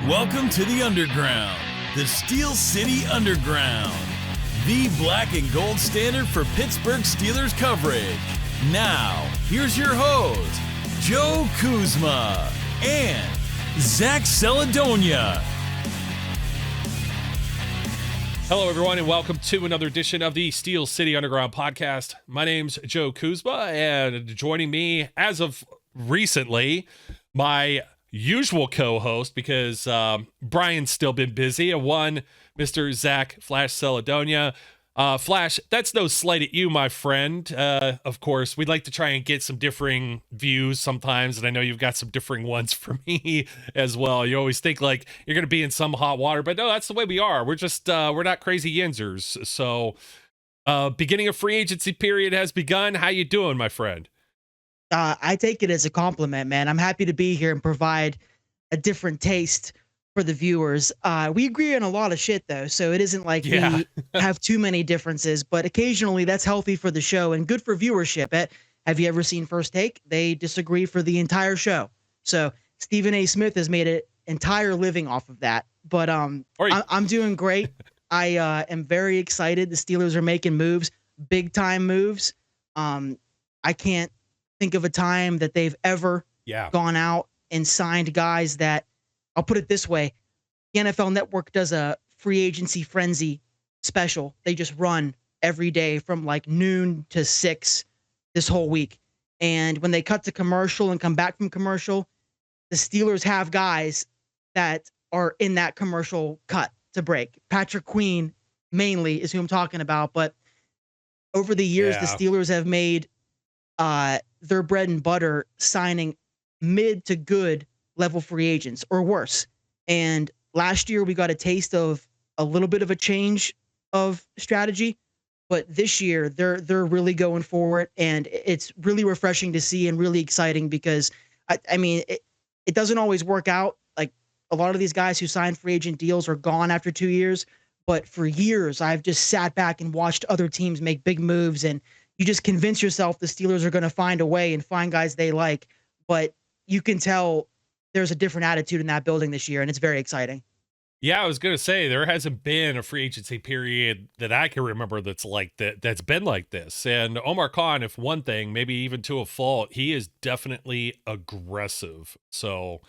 Welcome to the Underground, the Steel City Underground, the black and gold standard for Pittsburgh Steelers coverage. Now, here's your host, Joe Kuzma and Zach Celedonia. Hello, everyone, and welcome to another edition of the Steel City Underground podcast. My name's Joe Kuzma, and joining me as of recently, my usual co-host, because Brian's still been busy, Mr. Zach Flash Celedonia. Flash, that's no slight at you, my friend. Of course, we'd like to try and get some differing views sometimes, and I know you've got some differing ones for me as well. You always think like you're going to be in some hot water, but no, that's the way we are. We're just, we're not crazy yinzers. So, beginning of free agency period has begun. How you doing, my friend? I take it as a compliment, man. I'm happy to be here and provide a different taste for the viewers. We agree on a lot of shit, though, so it isn't like we have too many differences, but occasionally that's healthy for the show and good for viewership. Have you ever seen First Take? They disagree for the entire show. So Stephen A. Smith has made an entire living off of that. But I'm doing great. I am very excited. The Steelers are making moves, big-time moves. I can't think of a time that they've ever gone out and signed guys that, I'll put it this way, the NFL Network does a free agency frenzy special. They just run every day from like noon to 6 this whole week. And when they cut to commercial and come back from commercial, the Steelers have guys that are in that commercial cut to break. Patrick Queen mainly is who I'm talking about. But over the years, the Steelers have made their bread and butter signing mid to good level free agents or worse. And last year we got a taste of a little bit of a change of strategy, but this year they're really going for it, and it's really refreshing to see and really exciting because I mean it doesn't always work out. Like a lot of these guys who sign free agent deals are gone after 2 years, but for years I've just sat back and watched other teams make big moves, and you just convince yourself the Steelers are going to find a way and find guys they like, but you can tell there's a different attitude in that building this year, and it's very exciting. Yeah, I was going to say, there hasn't been a free agency period that I can remember that's like that's been like this. And Omar Khan, if one thing, maybe even to a fault, he is definitely aggressive. So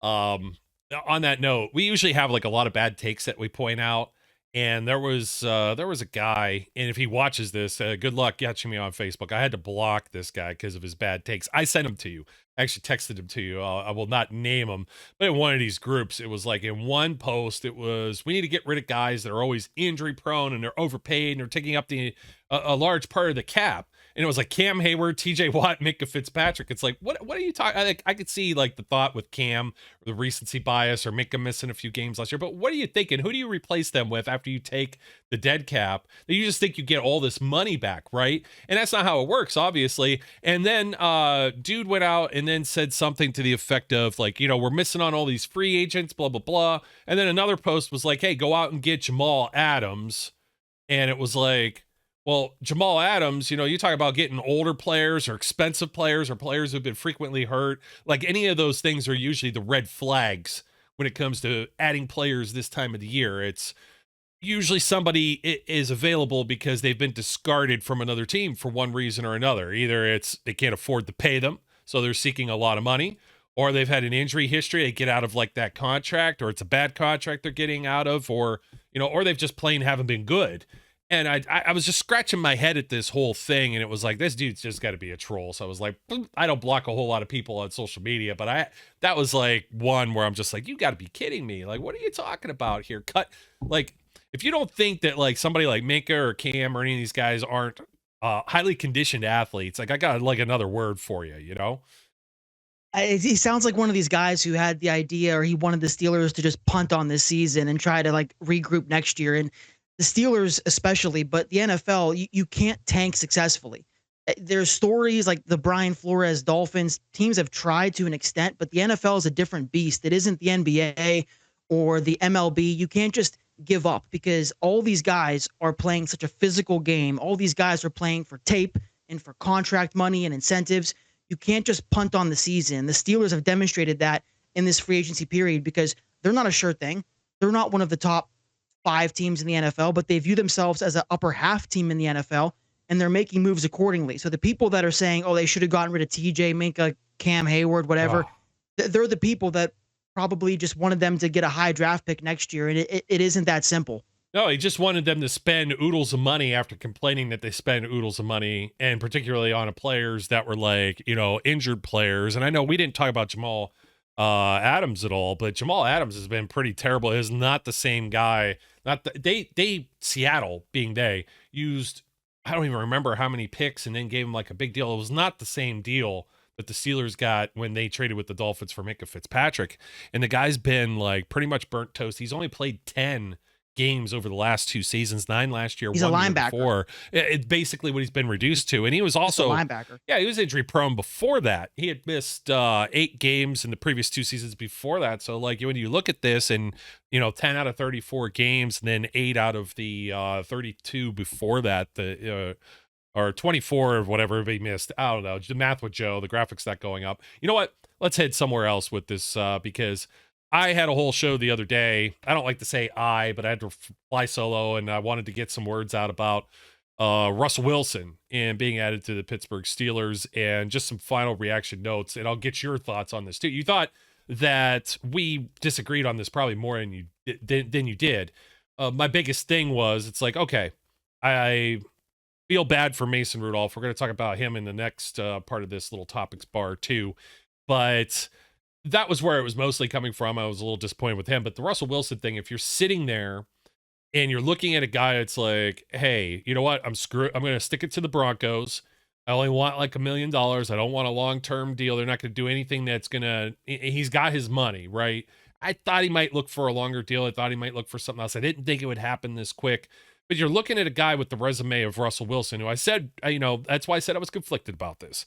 on that note, we usually have like a lot of bad takes that we point out. And there was a guy, and if he watches this, good luck catching me on Facebook. I had to block this guy because of his bad takes. I sent him to you. I actually texted him to you. I will not name him, but in one of these groups, it was like in one post, it was, we need to get rid of guys that are always injury prone and they're overpaid and they're taking up a large part of the cap. And it was like Cam Hayward, TJ Watt, Minka Fitzpatrick. It's like, what are you talking? I could see like the thought with Cam, or the recency bias, or Minka missing a few games last year. But what are you thinking? Who do you replace them with after you take the dead cap? That you just think you get all this money back, right? And that's not how it works, obviously. And then dude went out and then said something to the effect of like, you know, we're missing on all these free agents, blah, blah, blah. And then another post was like, hey, go out and get Jamal Adams. And it was like, well, Jamal Adams, you know, you talk about getting older players or expensive players or players who've been frequently hurt. Like any of those things are usually the red flags when it comes to adding players this time of the year. It's usually somebody is available because they've been discarded from another team for one reason or another. Either it's they can't afford to pay them, so they're seeking a lot of money, or they've had an injury history, they get out of like that contract, or it's a bad contract they're getting out of, or, you know, or they've just plain haven't been good. And I was just scratching my head at this whole thing, and it was like, this dude's just got to be a troll. So I was like, I don't block a whole lot of people on social media, but that was like one where I'm just like, you got to be kidding me. Like, what are you talking about here? Like, if you don't think that like somebody like Minka or Cam or any of these guys aren't highly conditioned athletes, like I got like another word for you, you know? He sounds like one of these guys who had the idea, or he wanted the Steelers to just punt on this season and try to like regroup next year. And the Steelers especially, but the NFL, you can't tank successfully. There's stories like the Brian Flores Dolphins. Teams have tried to an extent, but the NFL is a different beast. It isn't the NBA or the MLB. You can't just give up because all these guys are playing such a physical game. All these guys are playing for tape and for contract money and incentives. You can't just punt on the season. The Steelers have demonstrated that in this free agency period because they're not a sure thing. They're not one of the top 5 teams in the NFL, but they view themselves as an upper half team in the NFL, and they're making moves accordingly. So the people that are saying, oh, they should have gotten rid of TJ, Minka, Cam Hayward, whatever, they're the people that probably just wanted them to get a high draft pick next year, and it isn't that simple. No, he just wanted them to spend oodles of money after complaining that they spend oodles of money, and particularly on players that were like, injured players. And I know we didn't talk about Jamal Adams at all, but Jamal Adams has been pretty terrible. Is not the same guy. Seattle being they used, I don't even remember how many picks and then gave him like a big deal. It was not the same deal that the Steelers got when they traded with the Dolphins for Minka Fitzpatrick. And the guy's been like pretty much burnt toast. He's only played 10 games over the last 2 seasons, 9 last year. He's a linebacker. Before. It's basically what he's been reduced to. And he was also a linebacker. Yeah, he was injury prone before that. He had missed 8 games in the previous 2 seasons before that. So like when you look at this and 10 out of 34 games and then 8 out of the 32 before that, or 24 or whatever he missed. I don't know. The math with Joe, the graphics not going up. You know what? Let's head somewhere else with this because I had a whole show the other day. I don't like to say but I had to fly solo, and I wanted to get some words out about Russell Wilson and being added to the Pittsburgh Steelers and just some final reaction notes. And I'll get your thoughts on this too. You thought that we disagreed on this probably more than you did. My biggest thing was it's like, okay, I feel bad for Mason Rudolph. We're going to talk about him in the next part of this little topics bar too. But that was where it was mostly coming from. I was a little disappointed with him. But the Russell Wilson thing, if you're sitting there and you're looking at a guy, it's like, hey, you know what? I'm going to stick it to the Broncos. I only want like $1 million. I don't want a long-term deal. They're not going to do anything that's going to, he's got his money, right? I thought he might look for a longer deal. I thought he might look for something else. I didn't think it would happen this quick. But you're looking at a guy with the resume of Russell Wilson, who I said, that's why I said I was conflicted about this.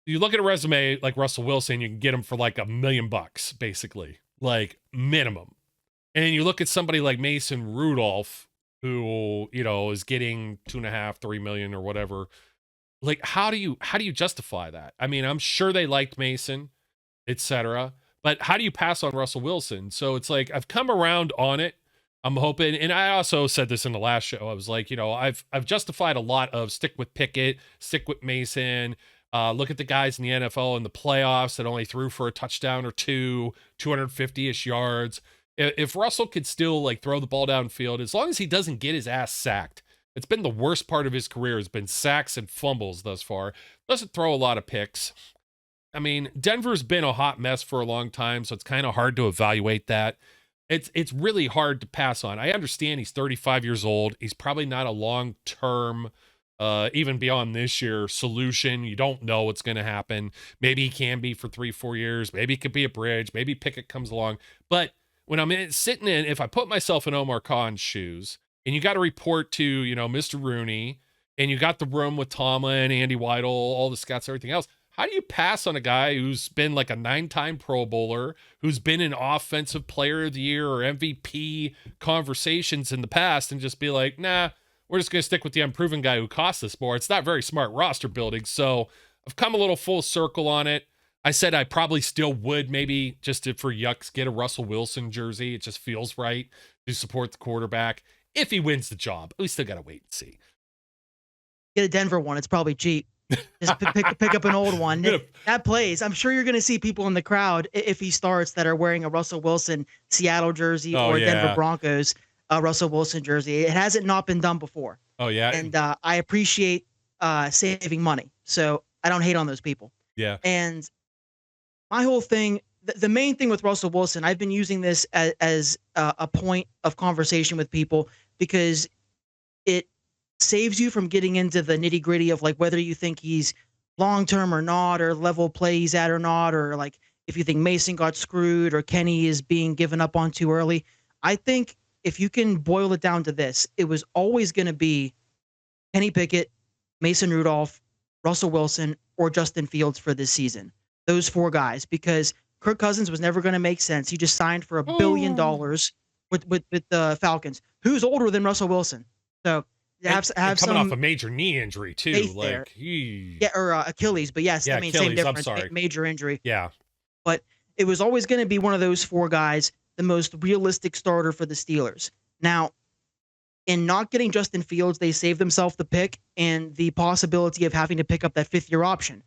You look at a resume like Russell Wilson, you can get him for like $1 million, basically, like minimum. And then you look at somebody like Mason Rudolph, who, is getting 2.5, 3 million or whatever. Like, how do you justify that? I mean, I'm sure they liked Mason, etc. But how do you pass on Russell Wilson? So it's like, I've come around on it. I'm hoping, and I also said this in the last show, I was like, I've justified a lot of stick with Pickett, stick with Mason, look at the guys in the NFL in the playoffs that only threw for a touchdown or 2, 250-ish yards. If Russell could still like throw the ball downfield, as long as he doesn't get his ass sacked, it's been the worst part of his career has been sacks and fumbles thus far. Doesn't throw a lot of picks. I mean, Denver's been a hot mess for a long time, so it's kind of hard to evaluate that. It's really hard to pass on. I understand he's 35 years old. He's probably not a long-term, even beyond this year, solution. You don't know what's going to happen. Maybe he can be for 3-4 years. Maybe it could be a bridge. Maybe Pickett comes along. But when I'm sitting in, if I put myself in Omar Khan's shoes, and you got to report to, Mr. Rooney, and you got the room with Tomlin, Andy Weidel, all the scouts, everything else, how do you pass on a guy who's been like a 9-time Pro Bowler, who's been in Offensive Player of the Year or MVP conversations in the past and just be like, nah, we're just going to stick with the unproven guy who cost us more? It's not very smart roster building. So I've come a little full circle on it. I said I probably still would maybe for yucks get a Russell Wilson jersey. It just feels right to support the quarterback if he wins the job. We still got to wait and see. Get a Denver one. It's probably cheap. Just pick up an old one. That plays. I'm sure you're going to see people in the crowd if he starts that are wearing a Russell Wilson Seattle jersey or Denver Broncos Russell Wilson jersey. It hasn't not been done before. Oh, yeah. And I appreciate saving money. So I don't hate on those people. Yeah. And my whole thing, the main thing with Russell Wilson, I've been using this as a point of conversation with people because it saves you from getting into the nitty gritty of like whether you think he's long-term or not, or level of play he's at or not, or like if you think Mason got screwed or Kenny is being given up on too early. I think if you can boil it down to this, it was always going to be Kenny Pickett, Mason Rudolph, Russell Wilson, or Justin Fields for this season. Those 4 guys, because Kirk Cousins was never going to make sense. He just signed for $1 billion with the Falcons. Who's older than Russell Wilson? So have coming some off a major knee injury too, like or Achilles, but yes, I mean, Achilles, same difference. I'm sorry. Major injury. Yeah, but it was always going to be one of those 4 guys. the most realistic starter for the Steelers. Now, in not getting Justin Fields, they saved themselves the pick and the possibility of having to pick up that fifth-year option.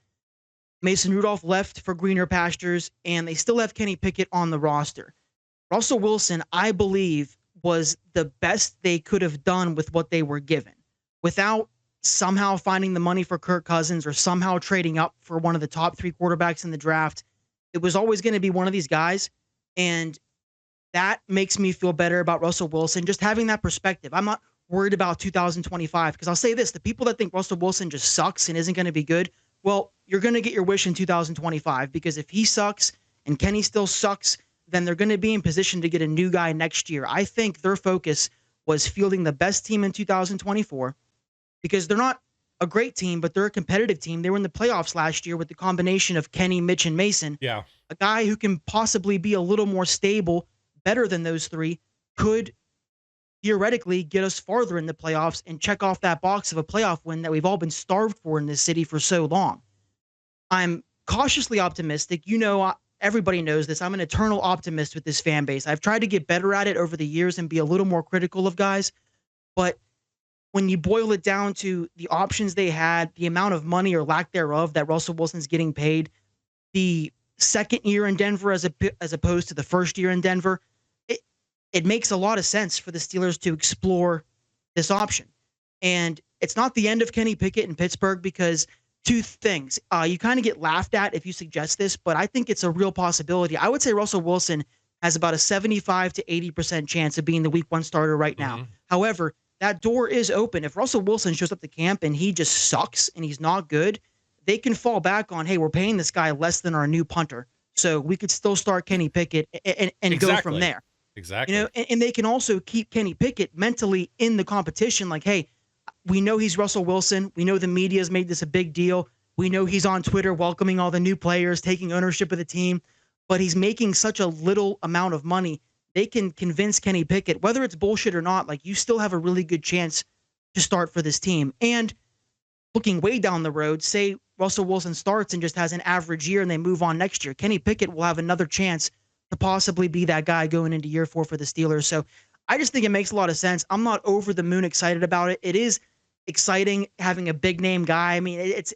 Mason Rudolph left for greener pastures, and they still have Kenny Pickett on the roster. Russell Wilson, I believe, was the best they could have done with what they were given. Without somehow finding the money for Kirk Cousins or somehow trading up for one of the top 3 quarterbacks in the draft, it was always going to be one of these guys, and that makes me feel better about Russell Wilson, just having that perspective. I'm not worried about 2025, because I'll say this, the people that think Russell Wilson just sucks and isn't going to be good, well, you're going to get your wish in 2025, because if he sucks and Kenny still sucks, then they're going to be in position to get a new guy next year. I think their focus was fielding the best team in 2024, because they're not a great team, but they're a competitive team. They were in the playoffs last year with the combination of Kenny, Mitch, and Mason. Yeah. A guy who can possibly be a little more stable, better than those three, could theoretically get us farther in the playoffs and check off that box of a playoff win that we've all been starved for in this city for so long. I'm cautiously optimistic. Everybody knows this. I'm an eternal optimist with this fan base. I've tried to get better at it over the years and be a little more critical of guys. But when you boil it down to the options they had, the amount of money or lack thereof that Russell Wilson's getting paid, the second year in Denver as opposed to the first year in Denver, it makes a lot of sense for the Steelers to explore this option. And it's not the end of Kenny Pickett in Pittsburgh, because two things. You kind of get laughed at if you suggest this, but I think it's a real possibility. I would say Russell Wilson has about a 75 to 80% chance of being the week 1 starter right now. Mm-hmm. However, that door is open. If Russell Wilson shows up to camp and he just sucks and he's not good, they can fall back on, hey, we're paying this guy less than our new punter, so we could still start Kenny Pickett and go from there. Exactly. And they can also keep Kenny Pickett mentally in the competition. Like, hey, we know he's Russell Wilson. We know the media's made this a big deal. We know he's on Twitter welcoming all the new players, taking ownership of the team, but he's making such a little amount of money. They can convince Kenny Pickett, whether it's bullshit or not, like, you still have a really good chance to start for this team. And looking way down the road, say Russell Wilson starts and just has an average year and they move on next year, Kenny Pickett will have another chance to possibly be that guy going into year 4 for the Steelers. So I just think it makes a lot of sense. I'm not over the moon excited about it. It is exciting having a big name guy. I mean, it's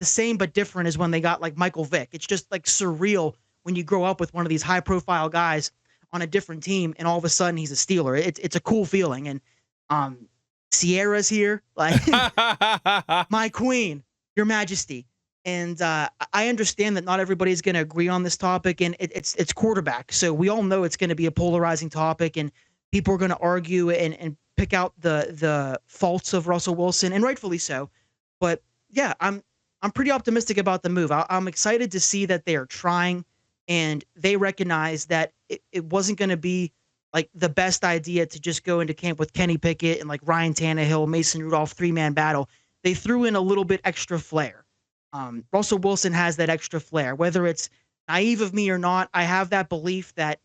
the same but different as when they got like Michael Vick. It's just like surreal when you grow up with one of these high profile guys on a different team and all of a sudden he's a Steeler. It's a cool feeling. And Sierra's here, like my queen, your majesty. And I understand that not everybody's going to agree on this topic, and it's quarterback. So we all know it's going to be a polarizing topic, and people are going to argue and pick out the faults of Russell Wilson, and rightfully so. But yeah, I'm pretty optimistic about the move. I'm excited to see that they are trying, and they recognize that it wasn't going to be like the best idea to just go into camp with Kenny Pickett and like Ryan Tannehill, Mason Rudolph, 3-man battle. They threw in a little bit extra flair. Russell Wilson has that extra flair. Whether it's naive of me or not, I have that belief that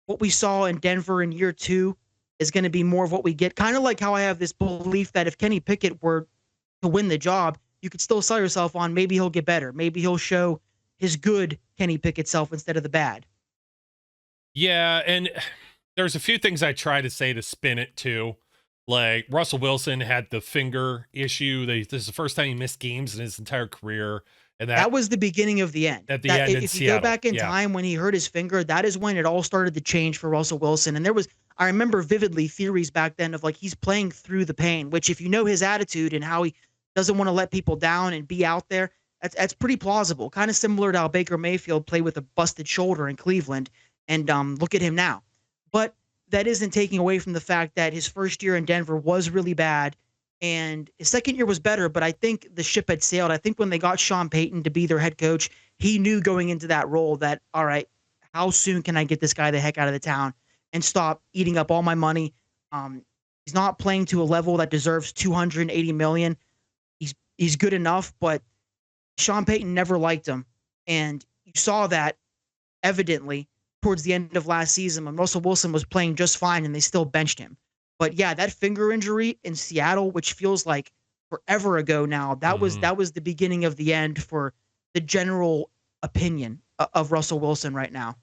what we saw in Denver in year 2 is going to be more of what we get. Kind of like how I have this belief that if Kenny Pickett were to win the job, you could still sell yourself on maybe he'll get better. Maybe he'll show his good Kenny Pickett self instead of the bad. Yeah, and there's a few things I try to say to spin it too. Like, Russell Wilson had the finger issue. This is the first time he missed games in his entire career. And that was the beginning of the end. At the end in Seattle. If you go back in time when he hurt his finger, that is when it all started to change for Russell Wilson. And I remember vividly theories back then of like, he's playing through the pain, which if you know his attitude and how he doesn't want to let people down and be out there, that's pretty plausible. Kind of similar to how Baker Mayfield played with a busted shoulder in Cleveland. And look at him now. But that isn't taking away from the fact that his first year in Denver was really bad and his second year was better, but I think the ship had sailed. I think when they got Sean Payton to be their head coach, he knew going into that role that, all right, how soon can I get this guy the heck out of the town and stop eating up all my money? He's not playing to a level that deserves $280 million. He's good enough, but Sean Payton never liked him. And you saw that evidently towards the end of last season when Russell Wilson was playing just fine and they still benched him. But yeah, that finger injury in Seattle, which feels like forever ago now, that was the beginning of the end for the general opinion of Russell Wilson right now.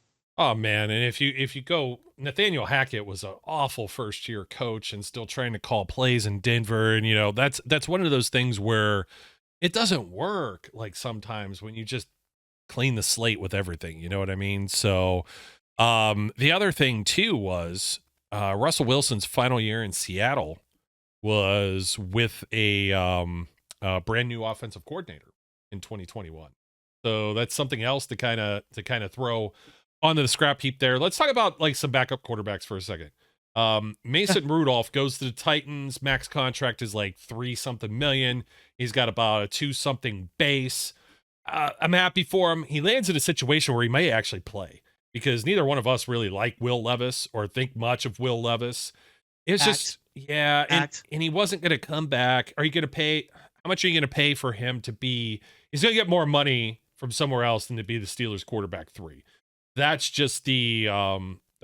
Oh man, and if you go, Nathaniel Hackett was an awful first year coach and still trying to call plays in Denver, and that's one of those things where it doesn't work. Like sometimes when you just clean the slate with everything, you know what I mean? So the other thing too was Russell Wilson's final year in Seattle was with a brand new offensive coordinator in 2021. So that's something else to kind of throw onto the scrap heap there. Let's talk about like some backup quarterbacks for a second. Mason Rudolph goes to the Titans. Max contract is like 3-something million. He's got about a 2-something base. I'm happy for him. He lands in a situation where he may actually play because neither one of us really like Will Levis or think much of Will Levis. It's just, yeah. And he wasn't going to come back. Are you going to pay? How much are you going to pay for him to be? He's going to get more money from somewhere else than to be the Steelers quarterback 3. That's just the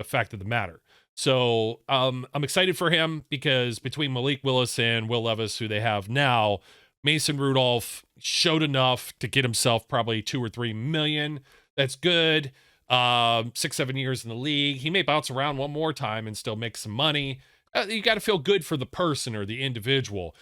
fact of the matter. So I'm excited for him because between Malik Willis and Will Levis, who they have now, Mason Rudolph showed enough to get himself probably 2 or 3 million. That's good. 6-7 years in the league. He may bounce around one more time and still make some money. You got to feel good for the person or the individual.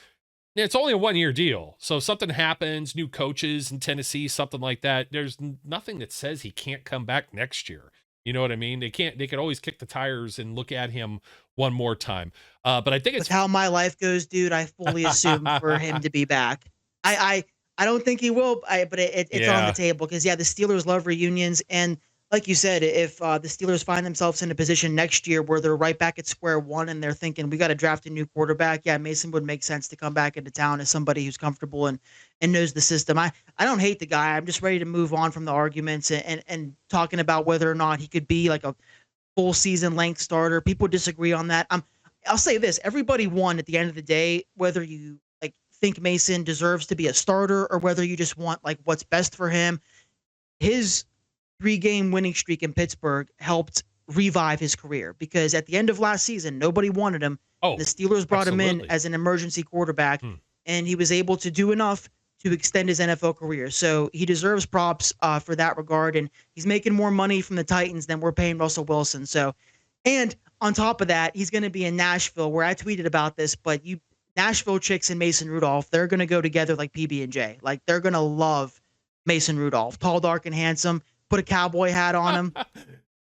It's only a 1-year deal. So if something happens, new coaches in Tennessee, something like that, there's nothing that says he can't come back next year. You know what I mean? They could always kick the tires and look at him one more time. But I think it's how my life goes, dude. I fully assume for him to be back. I don't think he will, but it's on the table because, the Steelers love reunions. And like you said, if the Steelers find themselves in a position next year where they're right back at square one and they're thinking we got to draft a new quarterback, Mason would make sense to come back into town as somebody who's comfortable and knows the system. I don't hate the guy. I'm just ready to move on from the arguments and talking about whether or not he could be like a full season length starter. People disagree on that. I'll say this. Everybody won at the end of the day, whether you like think Mason deserves to be a starter or whether you just want like what's best for him. His 3-game winning streak in Pittsburgh helped revive his career because at the end of last season, nobody wanted him. The Steelers brought him in as an emergency quarterback, and he was able to do enough to extend his NFL career. So he deserves props for that regard, and he's making more money from the Titans than we're paying Russell Wilson. So, and on top of that, he's going to be in Nashville, where I tweeted about this, but Nashville chicks and Mason Rudolph, they're going to go together like PB&J. Like, they're going to love Mason Rudolph. Tall, dark, and handsome. Put a cowboy hat on him.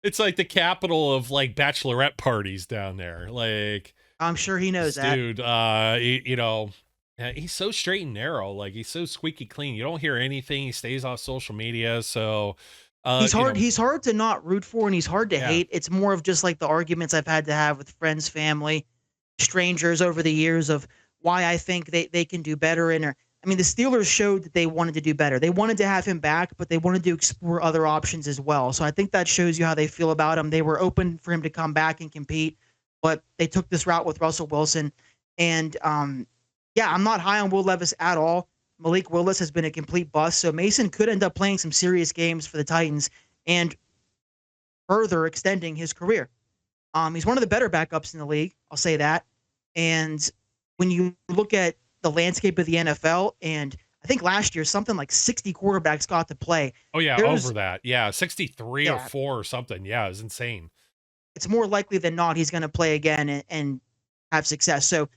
It's like the capital of like bachelorette parties down there. Like, I'm sure he knows that. Dude, he's so straight and narrow. Like, he's so squeaky clean. You don't hear anything. He stays off social media. So he's hard. He's hard to not root for, and he's hard to hate. It's more of just like the arguments I've had to have with friends, family, strangers over the years of why I think they can do better. And the Steelers showed that they wanted to do better. They wanted to have him back, but they wanted to explore other options as well. So I think that shows you how they feel about him. They were open for him to come back and compete, but they took this route with Russell Wilson. And I'm not high on Will Levis at all. Malik Willis has been a complete bust. So Mason could end up playing some serious games for the Titans and further extending his career. He's one of the better backups in the league. I'll say that. And when you look at the landscape of the NFL, and I think last year something like 60 quarterbacks got to play. Oh yeah, over that. Yeah, 63 or 4 or something. Yeah, it's insane. It's more likely than not he's going to play again and have success. So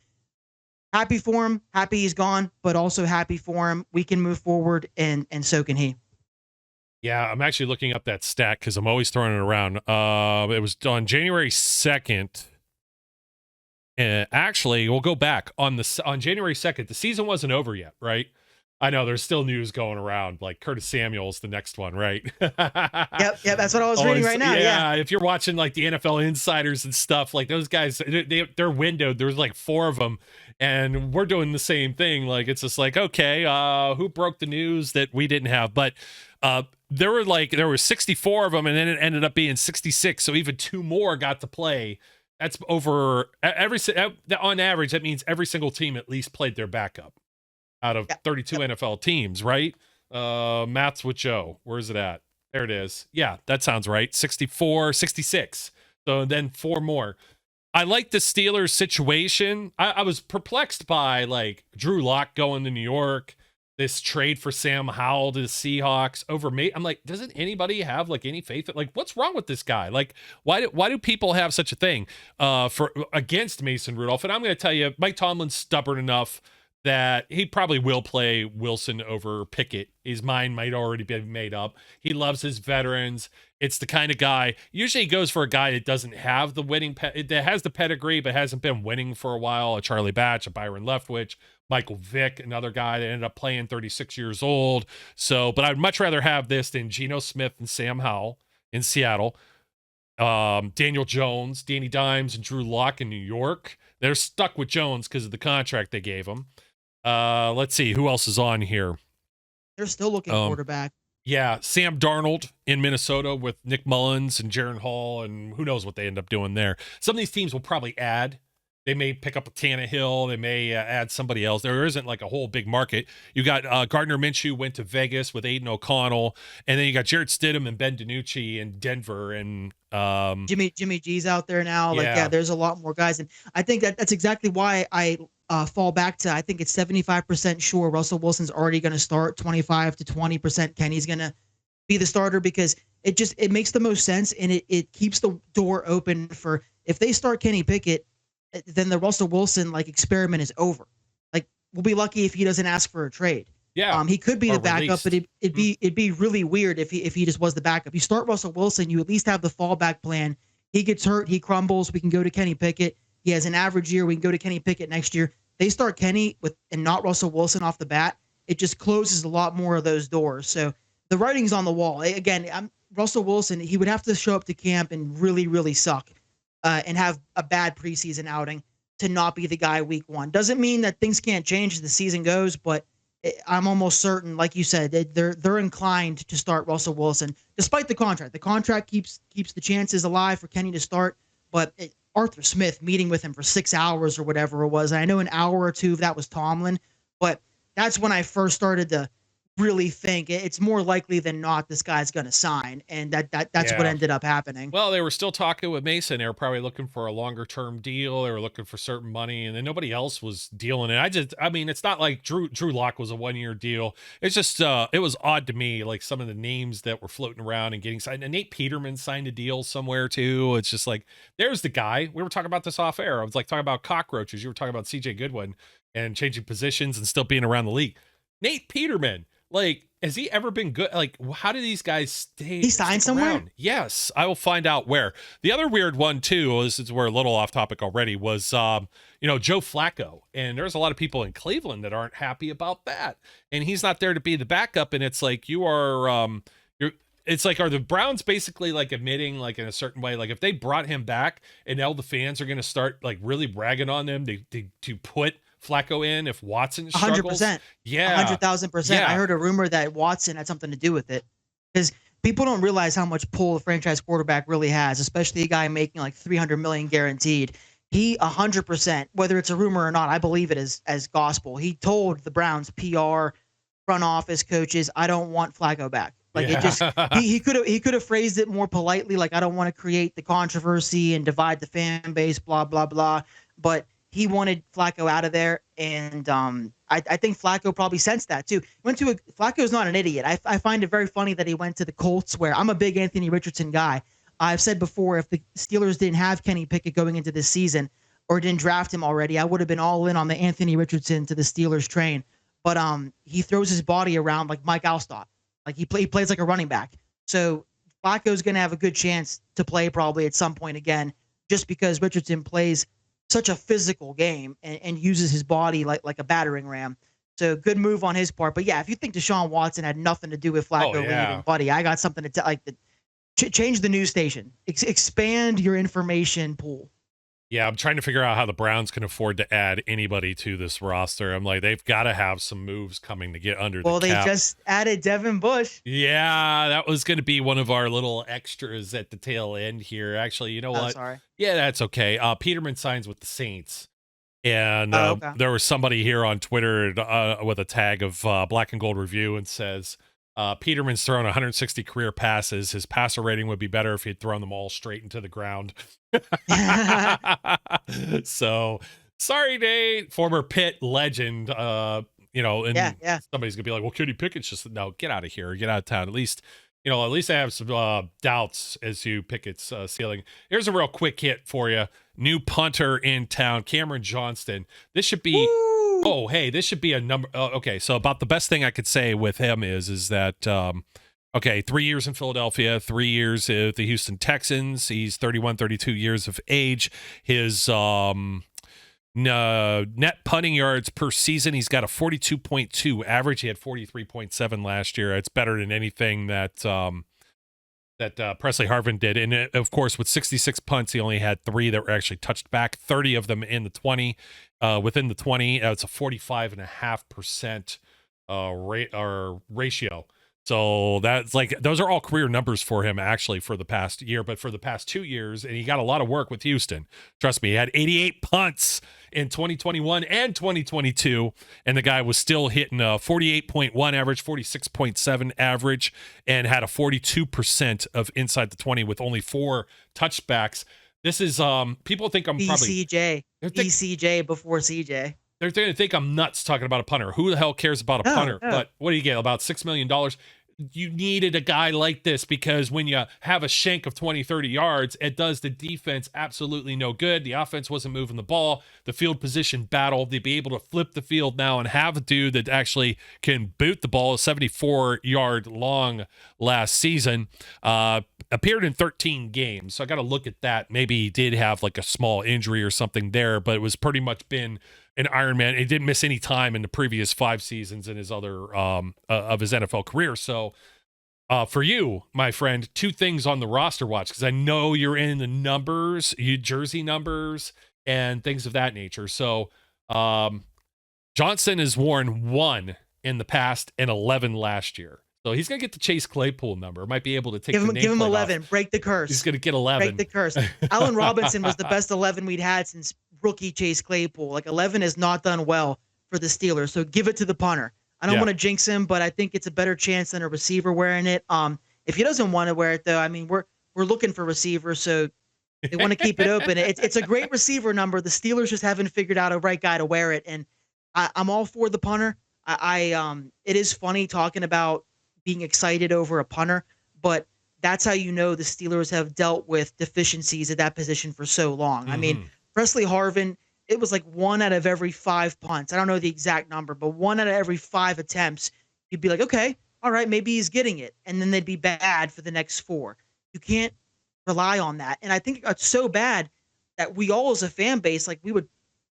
happy for him, happy he's gone, but also happy for him. We can move forward, and so can he. Yeah, I'm actually looking up that stat because I'm always throwing it around. It was on January 2nd. Actually, we'll go back on January 2nd. The season wasn't over yet, right? I know there's still news going around, like Curtis Samuel's the next one, right? Yep, that's what I was reading right now. Yeah, if you're watching like the NFL insiders and stuff, like those guys, they're windowed. There's like 4 of them, and we're doing the same thing. Like it's just like, okay, who broke the news that we didn't have? But there were 64 of them, and then it ended up being 66. So even 2 more got to play. That's over on average. That means every single team at least played their backup out of 32 NFL teams, right? Maths with Joe. Where is it at? There it is. Yeah, that sounds right. 64, 66. So then 4 more. I like the Steelers situation. I was perplexed by like Drew Lock going to New York. this trade for Sam Howell to the Seahawks over me. I'm like, doesn't anybody have like any faith? Like, what's wrong with this guy? Like, why do people have such a thing for against Mason Rudolph? And I'm going to tell you, Mike Tomlin's stubborn enough that he probably will play Wilson over Pickett. His mind might already be made up. He loves his veterans. It's the kind of guy, usually he goes for a guy that doesn't have the winning, that has the pedigree, but hasn't been winning for a while. A Charlie Batch, a Byron Leftwich, Michael Vick, another guy that ended up playing 36 years old. So, but I'd much rather have this than Geno Smith and Sam Howell in Seattle. Daniel Jones, Danny Dimes, and Drew Lock in New York. They're stuck with Jones because of the contract they gave him. Let's see who else is on here. They're still looking quarterback. Yeah, Sam Darnold in Minnesota with Nick Mullins and Jaron Hall, and who knows what they end up doing there. Some of these teams will probably add. They may pick up a Tannehill. They may add somebody else. There isn't like a whole big market. You got Gardner Minshew went to Vegas with Aiden O'Connell, and then you got Jarrett Stidham and Ben DiNucci in Denver, and Jimmy G's out there now. Like, yeah, there's a lot more guys, and I think that's exactly why I fall back to, I think it's 75% sure Russell Wilson's already going to start, 25 to 20% Kenny's going to be the starter, because it makes the most sense, and it keeps the door open for, if they start Kenny Pickett, then the Russell Wilson like experiment is over. Like, we'll be lucky if he doesn't ask for a trade. Yeah, he could be the backup, but it'd be really weird if he just was the backup. You start Russell Wilson, you at least have the fallback plan. He gets hurt, he crumbles, we can go to Kenny Pickett. He has an average year, we can go to Kenny Pickett next year. They start Kenny and not Russell Wilson off the bat, it just closes a lot more of those doors. So the writing's on the wall. Again, Russell Wilson, he would have to show up to camp and really, really suck and have a bad preseason outing to not be the guy week one. Doesn't mean that things can't change as the season goes, but I'm almost certain, like you said, they're inclined to start Russell Wilson despite the contract. The contract keeps the chances alive for Kenny to start, but Arthur Smith meeting with him for 6 hours or whatever it was. And I know an hour or two of that was Tomlin, but that's when I first started to really think it's more likely than not this guy's going to sign, and that's what ended up happening. Well, they were still talking with Mason. They were probably looking for a longer term deal. They were looking for certain money, and then nobody else was dealing it. I mean, it's not like Drew Lock was a 1 year deal. It's just it was odd to me, like some of the names that were floating around and getting signed. And Nate Peterman signed a deal somewhere too. It's just like, there's the guy. We were talking about this off air. I was like talking about cockroaches. You were talking about CJ Goodwin and changing positions and still being around the league. Nate Peterman. Like, has he ever been good? Like, how do these guys stay? He signed somewhere? Around? Yes, I will find out where. The other weird one too, this is we're a little off topic already, was Joe Flacco. And there's a lot of people in Cleveland that aren't happy about that. And he's not there to be the backup. And it's like it's like, are the Browns basically like admitting, like in a certain way, like if they brought him back and now the fans are going to start like really bragging on them to put Flacco in if Watson struggles? 100%. Yeah. 100,000%. Yeah. I heard a rumor that Watson had something to do with it, because people don't realize how much pull a franchise quarterback really has, especially a guy making like $300 million guaranteed. He 100%, whether it's a rumor or not, I believe it as gospel. He told the Browns PR, front office coaches, I don't want Flacco back. Like, it just, he could have phrased it more politely. Like, I don't want to create the controversy and divide the fan base, blah, blah, blah. But he wanted Flacco out of there, and I think Flacco probably sensed that too. Flacco's not an idiot. I find it very funny that he went to the Colts, where I'm a big Anthony Richardson guy. I've said before, if the Steelers didn't have Kenny Pickett going into this season or didn't draft him already, I would have been all in on the Anthony Richardson to the Steelers train. But he throws his body around like Mike Alstott. Like, he plays like a running back. So Flacco's going to have a good chance to play probably at some point again, just because Richardson plays such a physical game and uses his body like a battering ram. So good move on his part. But yeah, if you think DeShon Watson had nothing to do with Flacco leaving, buddy, I got something to tell. Like, change the news station, expand your information pool. Yeah, I'm trying to figure out how the Browns can afford to add anybody to this roster. I'm like, they've got to have some moves coming to get under the cap. Well, they just added Devin Bush. Yeah, that was going to be one of our little extras at the tail end here. Actually, you know what? Sorry. Yeah, that's okay. Peterman signs with the Saints. And okay. There was somebody here on Twitter with a tag of Black and Gold Review and says, Peterman's thrown 160 career passes. His passer rating would be better if he'd thrown them all straight into the ground. So sorry, Nate, former Pitt legend. and Yeah. somebody's gonna be like, well, Kenny Pickett's just no, get out of here, get out of town. At least I have some doubts as to Pickett's ceiling. Here's a real quick hit for you. New punter in town, Cameron Johnston. This should be. Woo! Oh, hey, this should be a number. Okay, so about the best thing I could say with him is that. Okay, 3 years in Philadelphia, 3 years at the Houston Texans. He's 31, 32 years of age. His net punting yards per season, he's got a 42.2 average. He had 43.7 last year. It's better than anything that Presley Harvin did. And of course, with 66 punts, he only had 3 that were actually touched back, 30 of them in the 20. Within the 20, it's a 45.5% ratio. So that's like, those are all career numbers for him actually for the past year, but for the past 2 years, and he got a lot of work with Houston. Trust me, he had 88 punts in 2021 and 2022, and the guy was still hitting a 48.1 average, 46.7 average, and had a 42% of inside the 20 with only 4 touchbacks. This is, people think I'm probably BCJ before CJ. They're going to think I'm nuts talking about a punter. Who the hell cares about a punter? No. But what do you get? About $6 million. You needed a guy like this because when you have a shank of 20, 30 yards, it does the defense absolutely no good. The offense wasn't moving the ball. The field position battle, they'd be able to flip the field now and have a dude that actually can boot the ball, 74-yard long last season. Appeared in 13 games. So I got to look at that. Maybe he did have like a small injury or something there, but it was pretty much been an Iron Man. He didn't miss any time in the previous 5 seasons in his other of his NFL career. So for you, my friend, 2 things on the roster watch, because I know you're in the numbers, jersey numbers and things of that nature. So Johnston has worn 1 in the past and 11 last year. So he's going to get the Chase Claypool number. Might be able to take give him 11. Off. Break the curse. He's going to get 11. Break the curse. Allen Robinson was the best 11 we'd had since rookie Chase Claypool. Like 11 has not done well for the Steelers. So give it to the punter. I don't want to jinx him, but I think it's a better chance than a receiver wearing it. If he doesn't want to wear it though, I mean, we're looking for receivers, so they want to keep it open. It's a great receiver number. The Steelers just haven't figured out a right guy to wear it, and I'm all for the punter. It is funny talking about being excited over a punter, but that's how you know the Steelers have dealt with deficiencies at that position for so long. I mean, Presley Harvin, it was like 1 out of every 5 punts. I don't know the exact number, but 1 out of every 5 attempts, you'd be like, okay, all right, maybe he's getting it. And then they'd be bad for the next 4. You can't rely on that. And I think it got so bad that we all as a fan base, like we would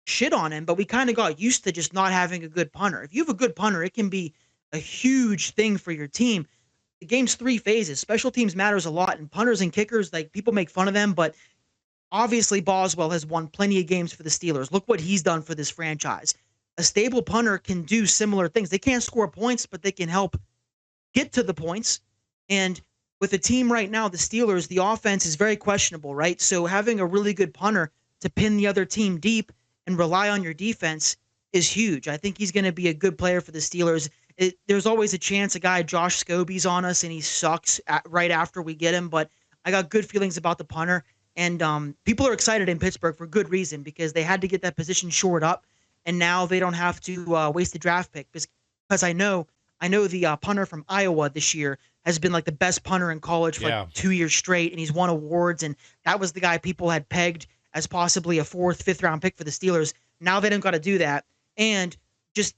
shit on him, but we kind of got used to just not having a good punter. If you have a good punter, it can be a huge thing for your team. The game's 3 phases. Special teams matters a lot, and punters and kickers, like people make fun of them, but obviously Boswell has won plenty of games for the Steelers. Look what he's done for this franchise. A stable punter can do similar things. They can't score points, but they can help get to the points. And with the team right now, the Steelers, the offense is very questionable, right? So having a really good punter to pin the other team deep and rely on your defense is huge. I think he's going to be a good player for the Steelers. There's always a chance a guy, Josh Scobie's on us and he sucks right after we get him, but I got good feelings about the punter. And people are excited in Pittsburgh for good reason because they had to get that position shored up, and now they don't have to waste a draft pick because I know the punter from Iowa this year has been like the best punter in college for like 2 years straight, and he's won awards, and that was the guy people had pegged as possibly a 4th, 5th round pick for the Steelers. Now they don't got to do that. And just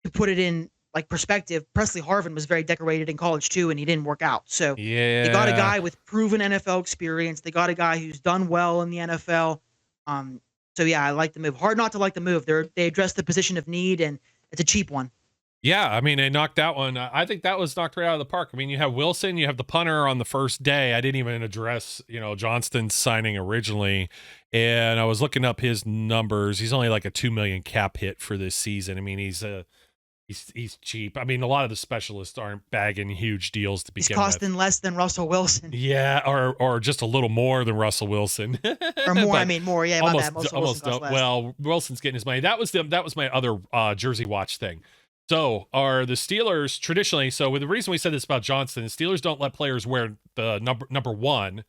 to put it in like perspective, Presley Harvin was very decorated in college too, and he didn't work out. So they got a guy with proven NFL experience. They got a guy who's done well in the NFL. So yeah, I like the move. Hard not to like the move. They addressed the position of need, and it's a cheap one. Yeah, I mean, they knocked that one. I think that was knocked right out of the park. I mean, you have Wilson, you have the punter on the first day. I didn't even address, Johnston's signing originally, and I was looking up his numbers. He's only like a $2 million cap hit for this season. I mean, he's cheap. I mean, a lot of the specialists aren't bagging huge deals to begin with. He's costing less than Russell Wilson. Yeah, or just a little more than Russell Wilson. Or more. I mean, more. Yeah, almost. Well, Wilson's getting his money. That was my other jersey watch thing. So are the Steelers traditionally, with the reason we said this about Johnston, the Steelers don't let players wear the number 1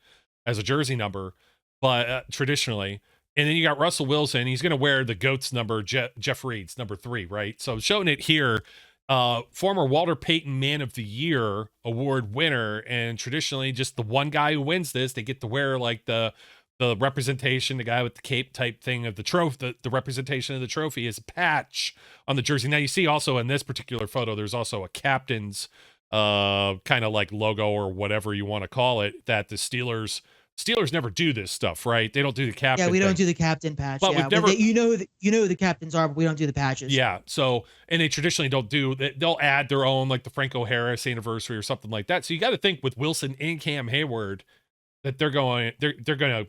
as a jersey number, but traditionally, And then you got Russell Wilson. He's going to wear the GOAT's number, Jeff Reed's number 3, right? So showing it here, former Walter Payton Man of the Year award winner, and traditionally just the one guy who wins this, they get to wear like the representation, the guy with the cape type thing of the trophy, the representation of the trophy is a patch on the jersey. Now you see also in this particular photo, there's also a captain's kind of like logo or whatever you want to call it, that the Steelers never do this stuff, right? They don't do the captain. Yeah, we don't do the captain patch. But we've never, you know who the captains are, but we don't do the patches. Yeah. So, and they traditionally don't do that. They'll add their own, like the Franco Harris anniversary or something like that. So you got to think with Wilson and Cam Hayward that they're going to,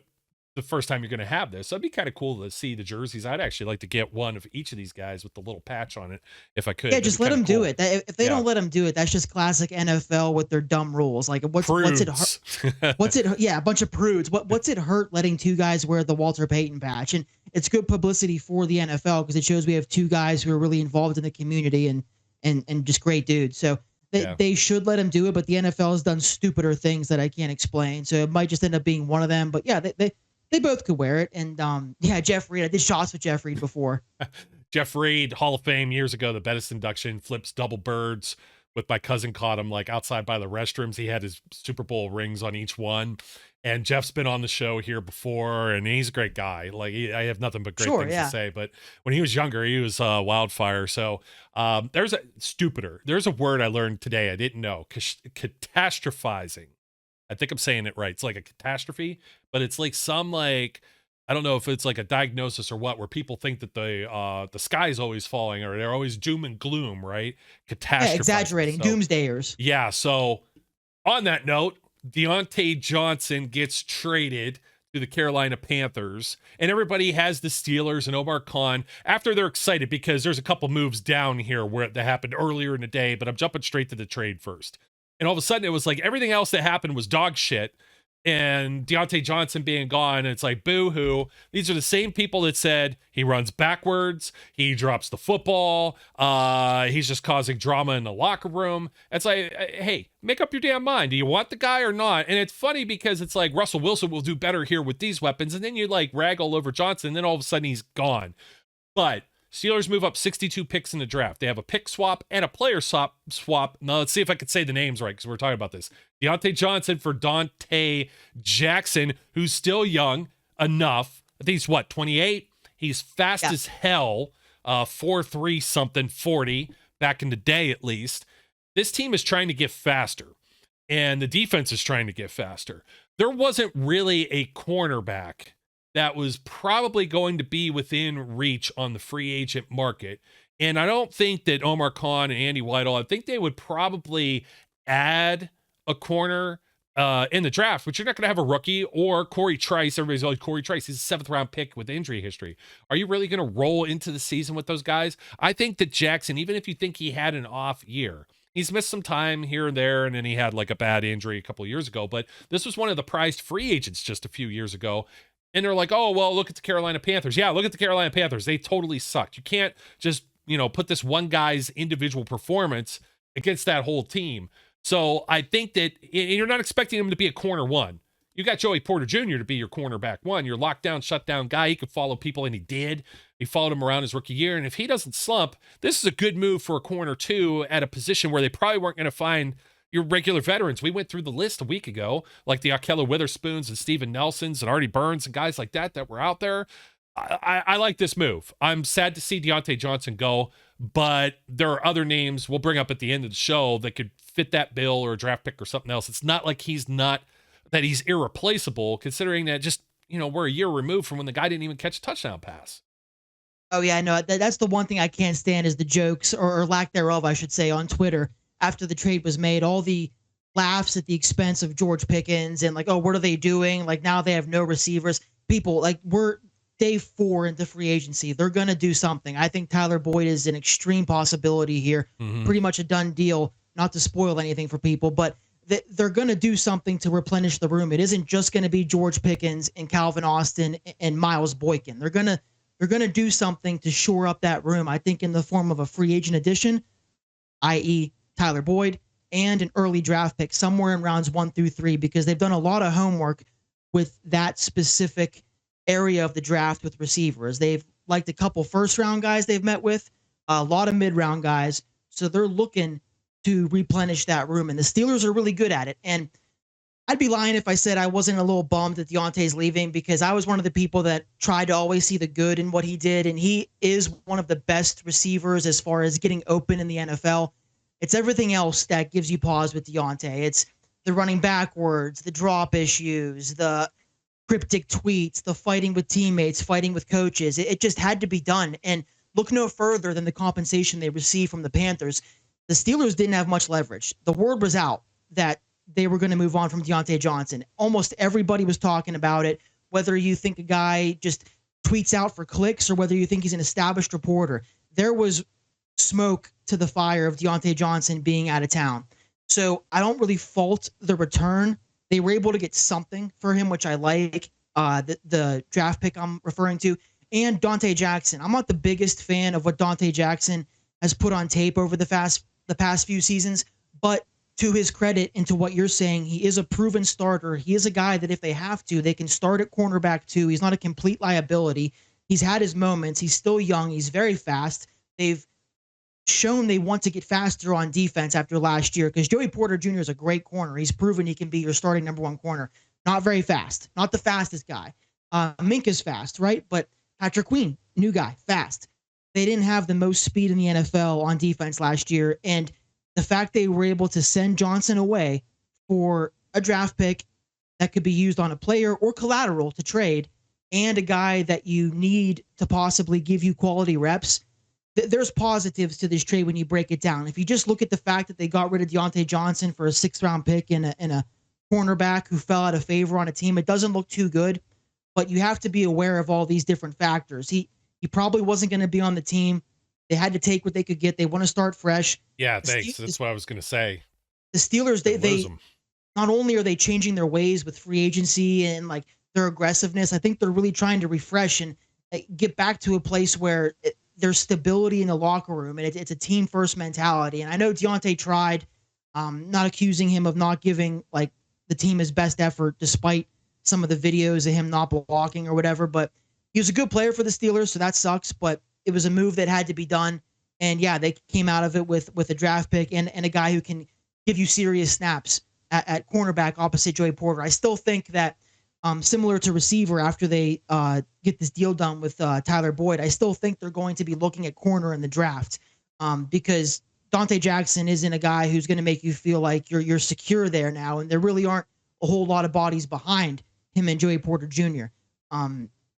the first time you're going to have this. So it'd be kind of cool to see the jerseys. I'd actually like to get one of each of these guys with the little patch on it if I could. Yeah, just let them do it. If they don't let them do it, that's just classic NFL with their dumb rules. Like what's it? Yeah, a bunch of prudes. What's it hurt letting 2 guys wear the Walter Payton patch? And it's good publicity for the NFL because it shows we have 2 guys who are really involved in the community and just great dudes. So they should let him do it, but the NFL has done stupider things that I can't explain. So it might just end up being one of them. But yeah, they both could wear it. And Jeff Reed, I did shots with Jeff Reed before. Jeff Reed, Hall of Fame years ago, the Bettis induction, flips double birds with my cousin, caught him like outside by the restrooms. He had his Super Bowl rings on each one. And Jeff's been on the show here before, and he's a great guy. Like I have nothing but great things to say. But when he was younger, he was wildfire. So there's a word I learned today I didn't know, catastrophizing. I think I'm saying it right. It's like a catastrophe, but it's like some like, I don't know if it's like a diagnosis or what, where people think that the sky's always falling or they're always doom and gloom, right? Catastrophe. Yeah, exaggerating, doomsdayers. Yeah. So on that note, Diontae Johnson gets traded to the Carolina Panthers, and everybody has the Steelers and Omar Khan after they're excited because there's a couple moves down here where that happened earlier in the day, but I'm jumping straight to the trade first. And all of a sudden, it was like everything else that happened was dog shit. And Diontae Johnson being gone, and it's like, boo-hoo. These are the same people that said he runs backwards, he drops the football, he's just causing drama in the locker room. It's like, hey, make up your damn mind. Do you want the guy or not? And it's funny because it's like Russell Wilson will do better here with these weapons, and then you like rag all over Johnson, and then all of a sudden he's gone. But Steelers move up 62 picks in the draft. They have a pick swap and a player swap. Now, let's see if I could say the names right because we're talking about this. Diontae Johnson for Dante Jackson, who's still young enough. I think he's, 28? He's fast as hell, 4.3 something, 40, back in the day at least. This team is trying to get faster, and the defense is trying to get faster. There wasn't really a cornerback that was probably going to be within reach on the free agent market. And I don't think that Omar Khan and Andy Weidel, I think they would probably add a corner in the draft, but you're not going to have a rookie or Corey Trice. Everybody's like, Corey Trice, he's a 7th round pick with injury history. Are you really going to roll into the season with those guys? I think that Jackson, even if you think he had an off year, he's missed some time here and there, and then he had like a bad injury a couple of years ago, but this was one of the prized free agents just a few years ago. And they're like, oh, well, look at the Carolina Panthers. Yeah, look at the Carolina Panthers. They totally sucked. You can't just, put this one guy's individual performance against that whole team. So I think that you're not expecting him to be a corner one. You got Joey Porter Jr. to be your cornerback one, your lockdown, shutdown guy. He could follow people, and he did. He followed him around his rookie year. And if he doesn't slump, this is a good move for a corner two at a position where they probably weren't going to find your regular veterans. We went through the list a week ago, like the Akella Witherspoons and Steven Nelsons and Artie Burns and guys like that were out there. I like this move. I'm sad to see Diontae Johnson go, but there are other names we'll bring up at the end of the show that could fit that bill or a draft pick or something else. It's not like he's irreplaceable, considering that just, we're a year removed from when the guy didn't even catch a touchdown pass. Oh, yeah, no, that's the one thing I can't stand is the jokes or lack thereof, I should say, on Twitter. After the trade was made, all the laughs at the expense of George Pickens and like, oh, what are they doing? Like now they have no receivers. People like we're day 4 into free agency. They're going to do something. I think Tyler Boyd is an extreme possibility here. Mm-hmm. Pretty much a done deal, not to spoil anything for people, but they're going to do something to replenish the room. It isn't just going to be George Pickens and Calvin Austin and Miles Boykin. They're going to do something to shore up that room. I think in the form of a free agent addition, i.e., Tyler Boyd, and an early draft pick somewhere in rounds 1 through 3, because they've done a lot of homework with that specific area of the draft with receivers. They've liked a couple first round guys they've met with, a lot of mid round guys. So they're looking to replenish that room, and the Steelers are really good at it. And I'd be lying if I said I wasn't a little bummed that Diontae's leaving, because I was one of the people that tried to always see the good in what he did. And he is one of the best receivers as far as getting open in the NFL. It's everything else that gives you pause with Diontae. It's the running backwards, the drop issues, the cryptic tweets, the fighting with teammates, fighting with coaches. It just had to be done. And look no further than the compensation they received from the Panthers. The Steelers didn't have much leverage. The word was out that they were going to move on from Diontae Johnson. Almost everybody was talking about it, whether you think a guy just tweets out for clicks or whether you think he's an established reporter. There was smoke to the fire of Diontae Johnson being out of town. So I don't really fault the return. They were able to get something for him, which I like, the draft pick I'm referring to, and Dante Jackson. I'm not the biggest fan of what Dante Jackson has put on tape over the past few seasons, but to his credit and to what you're saying, he is a proven starter. He is a guy that if they have to, they can start at cornerback too. He's not a complete liability. He's had his moments. He's still young. He's very fast. They've shown they want to get faster on defense after last year, because Joey Porter Jr. is a great corner. He's proven he can be your starting number one corner. Not very fast. Not the fastest guy. Minka's fast, right? But Patrick Queen, new guy, fast. They didn't have the most speed in the NFL on defense last year, and the fact they were able to send Johnston away for a draft pick that could be used on a player or collateral to trade, and a guy that you need to possibly give you quality reps, there's positives to this trade when you break it down. If you just look at the fact that they got rid of Diontae Johnson for a 6th-round pick and a cornerback who fell out of favor on a team, it doesn't look too good. But you have to be aware of all these different factors. He probably wasn't going to be on the team. They had to take what they could get. They want to start fresh. Yeah, thanks. That's what I was going to say. The Steelers, they not only are they changing their ways with free agency and like their aggressiveness, I think they're really trying to refresh and get back to a place where there's stability in the locker room, and it's a team first mentality. And I know Diontae tried, not accusing him of not giving like the team his best effort, despite some of the videos of him not blocking or whatever, but he was a good player for the Steelers, so that sucks, but it was a move that had to be done. And yeah, they came out of it with a draft pick and a guy who can give you serious snaps at cornerback opposite Joey Porter. I still think that similar to receiver, after they get this deal done with Tyler Boyd, I still think they're going to be looking at corner in the draft, because Dante Jackson isn't a guy who's going to make you feel like you're secure there now, and there really aren't a whole lot of bodies behind him and Joey Porter Jr.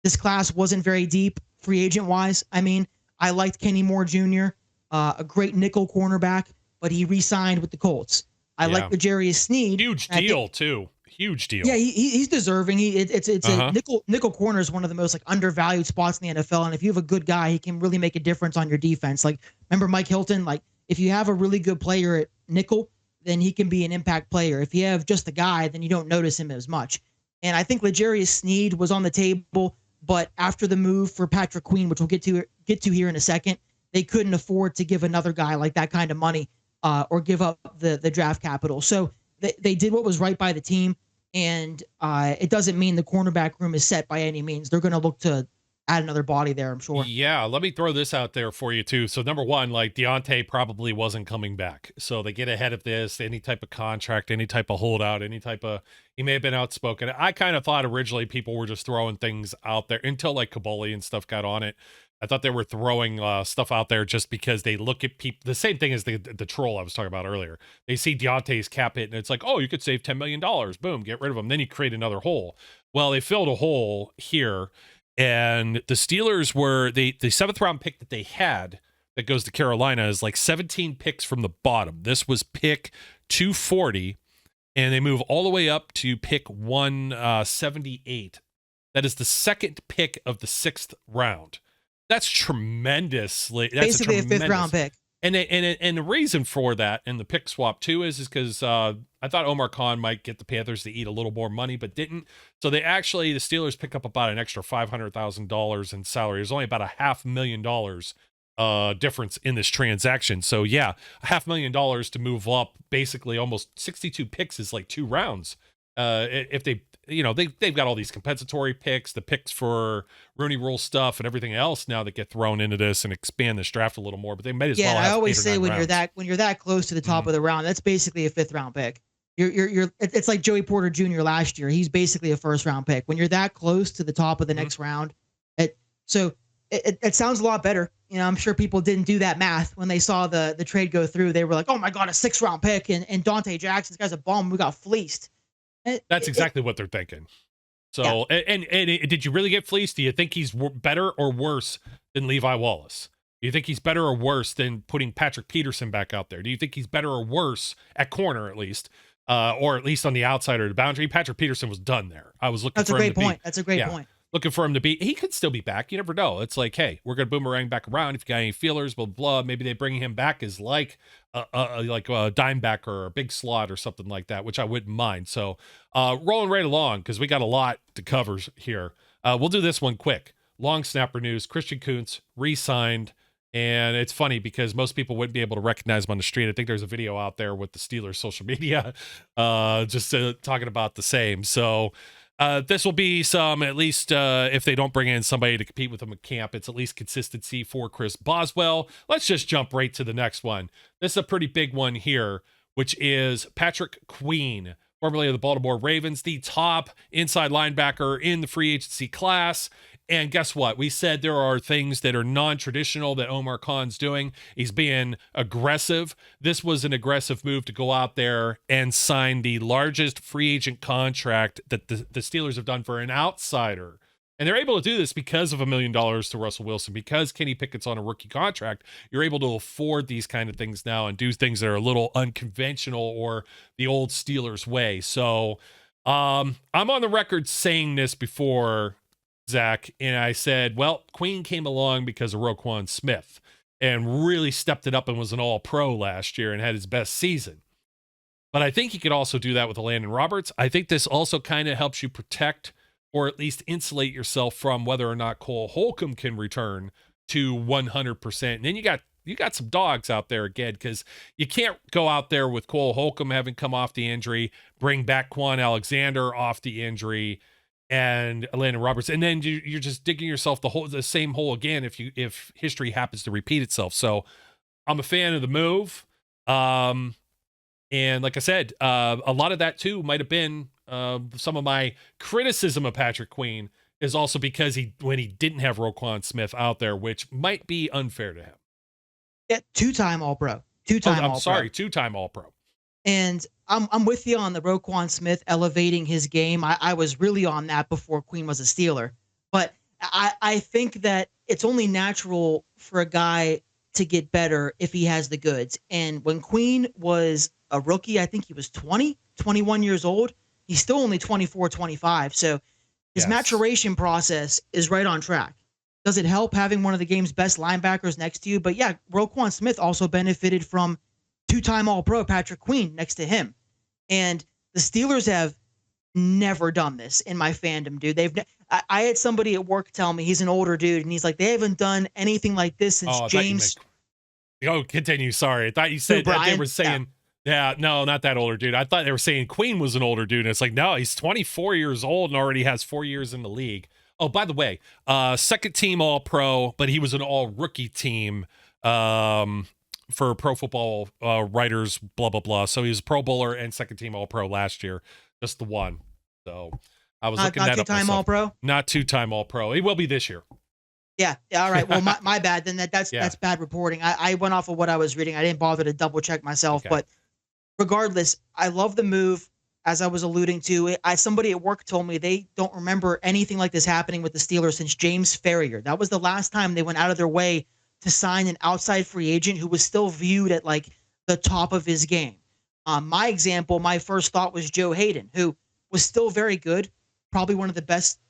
This class wasn't very deep free agent wise. I mean, I liked Kenny Moore Jr., a great nickel cornerback, but he re-signed with the Colts. I like L'Jarius Sneed. Huge deal too. Huge deal. Yeah, he's deserving. It's a nickel corner is one of the most like undervalued spots in the NFL, and if you have a good guy, he can really make a difference on your defense. Like, remember Mike Hilton? Like, if you have a really good player at nickel, then he can be an impact player. If you have just a guy, then you don't notice him as much. And I think L'Jarius Sneed was on the table, but after the move for Patrick Queen, which we'll get to here in a second, they couldn't afford to give another guy like that kind of money or give up the draft capital. So they did what was right by the team, and it doesn't mean the cornerback room is set by any means. They're going to look to add another body there, I'm sure. Yeah, let me throw this out there for you too. So number one, like Diontae probably wasn't coming back. So they get ahead of this, any type of contract, any type of holdout, he may have been outspoken. I kind of thought originally people were just throwing things out there until like Kaboli and stuff got on it. I thought they were throwing stuff out there just because they look at people. The same thing as the troll I was talking about earlier. They see Deontay's cap hit and it's like, oh, you could save $10 million. Boom, get rid of him. Then you create another hole. Well, they filled a hole here. And the Steelers were the 7th round pick that they had that goes to Carolina is like 17 picks from the bottom. This was pick 240, and they move all the way up to pick 178. That is the second pick of the 6th round. That's tremendously. That's basically a 5th round pick. And the reason for that and the pick swap too is because I thought Omar Khan might get the Panthers to eat a little more money, but didn't. So the Steelers pick up about an extra $500,000 in salary. There's only about $500,000 difference in this transaction. So yeah, $500,000 to move up basically almost 62 picks is like 2 rounds. if they've got all these compensatory picks, the picks for Rooney Rule stuff and everything else now that get thrown into this and expand this draft a little more, but they might as well have I always 8 or say 9 when rounds. you're that close to the top of the round, that's basically a 5th round pick. It's like Joey Porter Jr. last year. He's basically a 1st round pick. When you're that close to the top of the next round, it sounds a lot better. I'm sure people didn't do that math when they saw the trade go through. They were like, "Oh my god, a 6th round pick and Dante Jackson, this guy's a bum. We got fleeced." That's exactly what they're thinking. So, yeah. and did you really get fleeced? Do you think he's better or worse than Levi Wallace? Do you think he's better or worse than putting Patrick Peterson back out there? Do you think he's better or worse at corner, at least, or at least on the outside or the boundary? Patrick Peterson was done there. I was looking. That's for a great point. That's a great point. Looking for him to be. He could still be back. You never know. It's like, hey, we're gonna boomerang back around. If you got any feelers, blah blah. Maybe they bring him back as like a dime back or a big slot or something like that, which I wouldn't mind. So, rolling right along because we got a lot to cover here. We'll do this one quick. Long snapper news. Christian Kuntz re-signed. And it's funny because most people wouldn't be able to recognize him on the street. I think there's a video out there with the Steelers social media just talking about the same. So this will be some, at least if they don't bring in somebody to compete with them at camp, it's at least consistency for Chris Boswell. Let's just jump right to the next one. This is a pretty big one here, which is Patrick Queen, formerly of the Baltimore Ravens, the top inside linebacker in the free agency class. And guess what? We said there are things that are non-traditional that Omar Khan's doing. He's being aggressive. This was an aggressive move to go out there and sign the largest free agent contract that the Steelers have done for an outsider. And they're able to do this because of $1 million to Russell Wilson, because Kenny Pickett's on a rookie contract. You're able to afford these kind of things now and do things that are a little unconventional or the old Steelers way. So I'm on the record saying this before, Zach, and I said, well, Queen came along because of Roquan Smith and really stepped it up and was an all-pro last year and had his best season. But I think he could also do that with Landon Roberts. I think this also kind of helps you protect or at least insulate yourself from whether or not Cole Holcomb can return to 100%. And then you got some dogs out there again, because you can't go out there with Cole Holcomb having come off the injury, bring back Quan Alexander off the injury, and Landon Roberts, and then you're just digging yourself the same hole again if history happens to repeat itself. So I'm a fan of the move, and like I said, a lot of that too might have been some of my criticism of Patrick Queen is also because when he didn't have Roquan Smith out there, which might be unfair to him. Yeah, two-time All-Pro. Two-time All-Pro. And I'm with you on the Roquan Smith elevating his game. I was really on that before Queen was a Steeler. But I think that it's only natural for a guy to get better if he has the goods. And when Queen was a rookie, I think he was 21 years old. He's still only 24, 25. So his maturation process is right on track. Does it help having one of the game's best linebackers next to you? But yeah, Roquan Smith also benefited from two-time All-Pro Patrick Queen next to him. And the Steelers have never done this in my fandom, dude. I had somebody at work tell me, he's an older dude, and he's like, they haven't done anything like this since James. Continue. Sorry. I thought you said that they were saying, no, not that older dude. I thought they were saying Queen was an older dude. And it's like, no, he's 24 years old and already has 4 years in the league. Oh, by the way, second team All-Pro, but he was an all-rookie team for Pro Football Writers, blah, blah, blah. So he was a Pro Bowler and second team All-Pro last year. Just the one. So I was looking that up myself. Not two-time All-Pro? Not two-time All-Pro. He will be this year. Yeah. All right. Well, my bad. Then that's bad reporting. I went off of what I was reading. I didn't bother to double check myself. Okay. But regardless, I love the move. As I was alluding to, somebody at work told me they don't remember anything like this happening with the Steelers since James Ferrier. That was the last time they went out of their way to sign an outside free agent who was still viewed at like the top of his game. My first thought was Joe Hayden, who was still very good, probably one of the best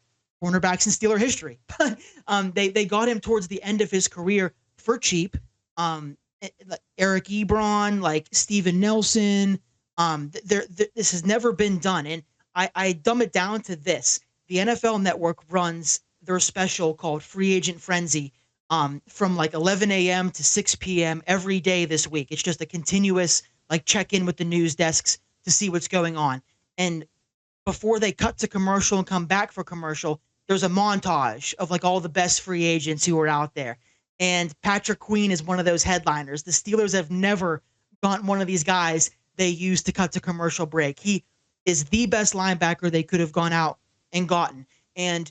cornerbacks in Steeler history. But they got him towards the end of his career for cheap. Eric Ebron, like Steven Nelson. This has never been done. And I dumb it down to this. The NFL Network runs their special called Free Agent Frenzy from like 11 a.m. to 6 p.m. every day this week. It's just a continuous like check in with the news desks to see what's going on. And before they cut to commercial and come back for commercial, there's a montage of like all the best free agents who are out there. And Patrick Queen is one of those headliners. The Steelers have never gotten one of these guys they used to cut to commercial break. He is the best linebacker they could have gone out and gotten. And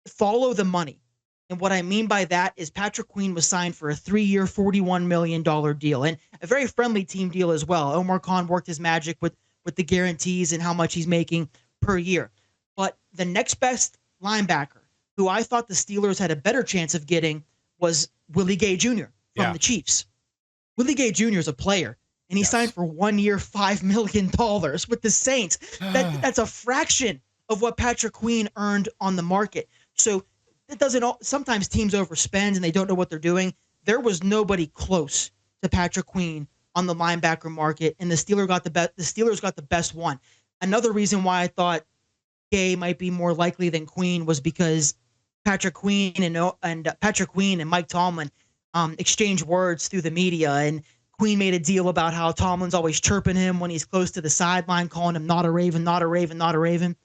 follow the money. And what I mean by that is Patrick Queen was signed for a 3-year, $41 million deal, and a very friendly team deal as well. Omar Khan worked his magic with the guarantees and how much he's making per year. But the next best linebacker, who I thought the Steelers had a better chance of getting, was Willie Gay Jr. from the Chiefs. Willie Gay Jr. is a player, and he signed for 1 year, $5 million with the Saints. That's a fraction of what Patrick Queen earned on the market. So it doesn't. Sometimes teams overspend and they don't know what they're doing. There was nobody close to Patrick Queen on the linebacker market, and the Steelers got the best one. Another reason why I thought Gay might be more likely than Queen was because Patrick Queen and Mike Tomlin exchanged words through the media, and Queen made a deal about how Tomlin's always chirping him when he's close to the sideline, calling him not a Raven, not a Raven, not a Raven.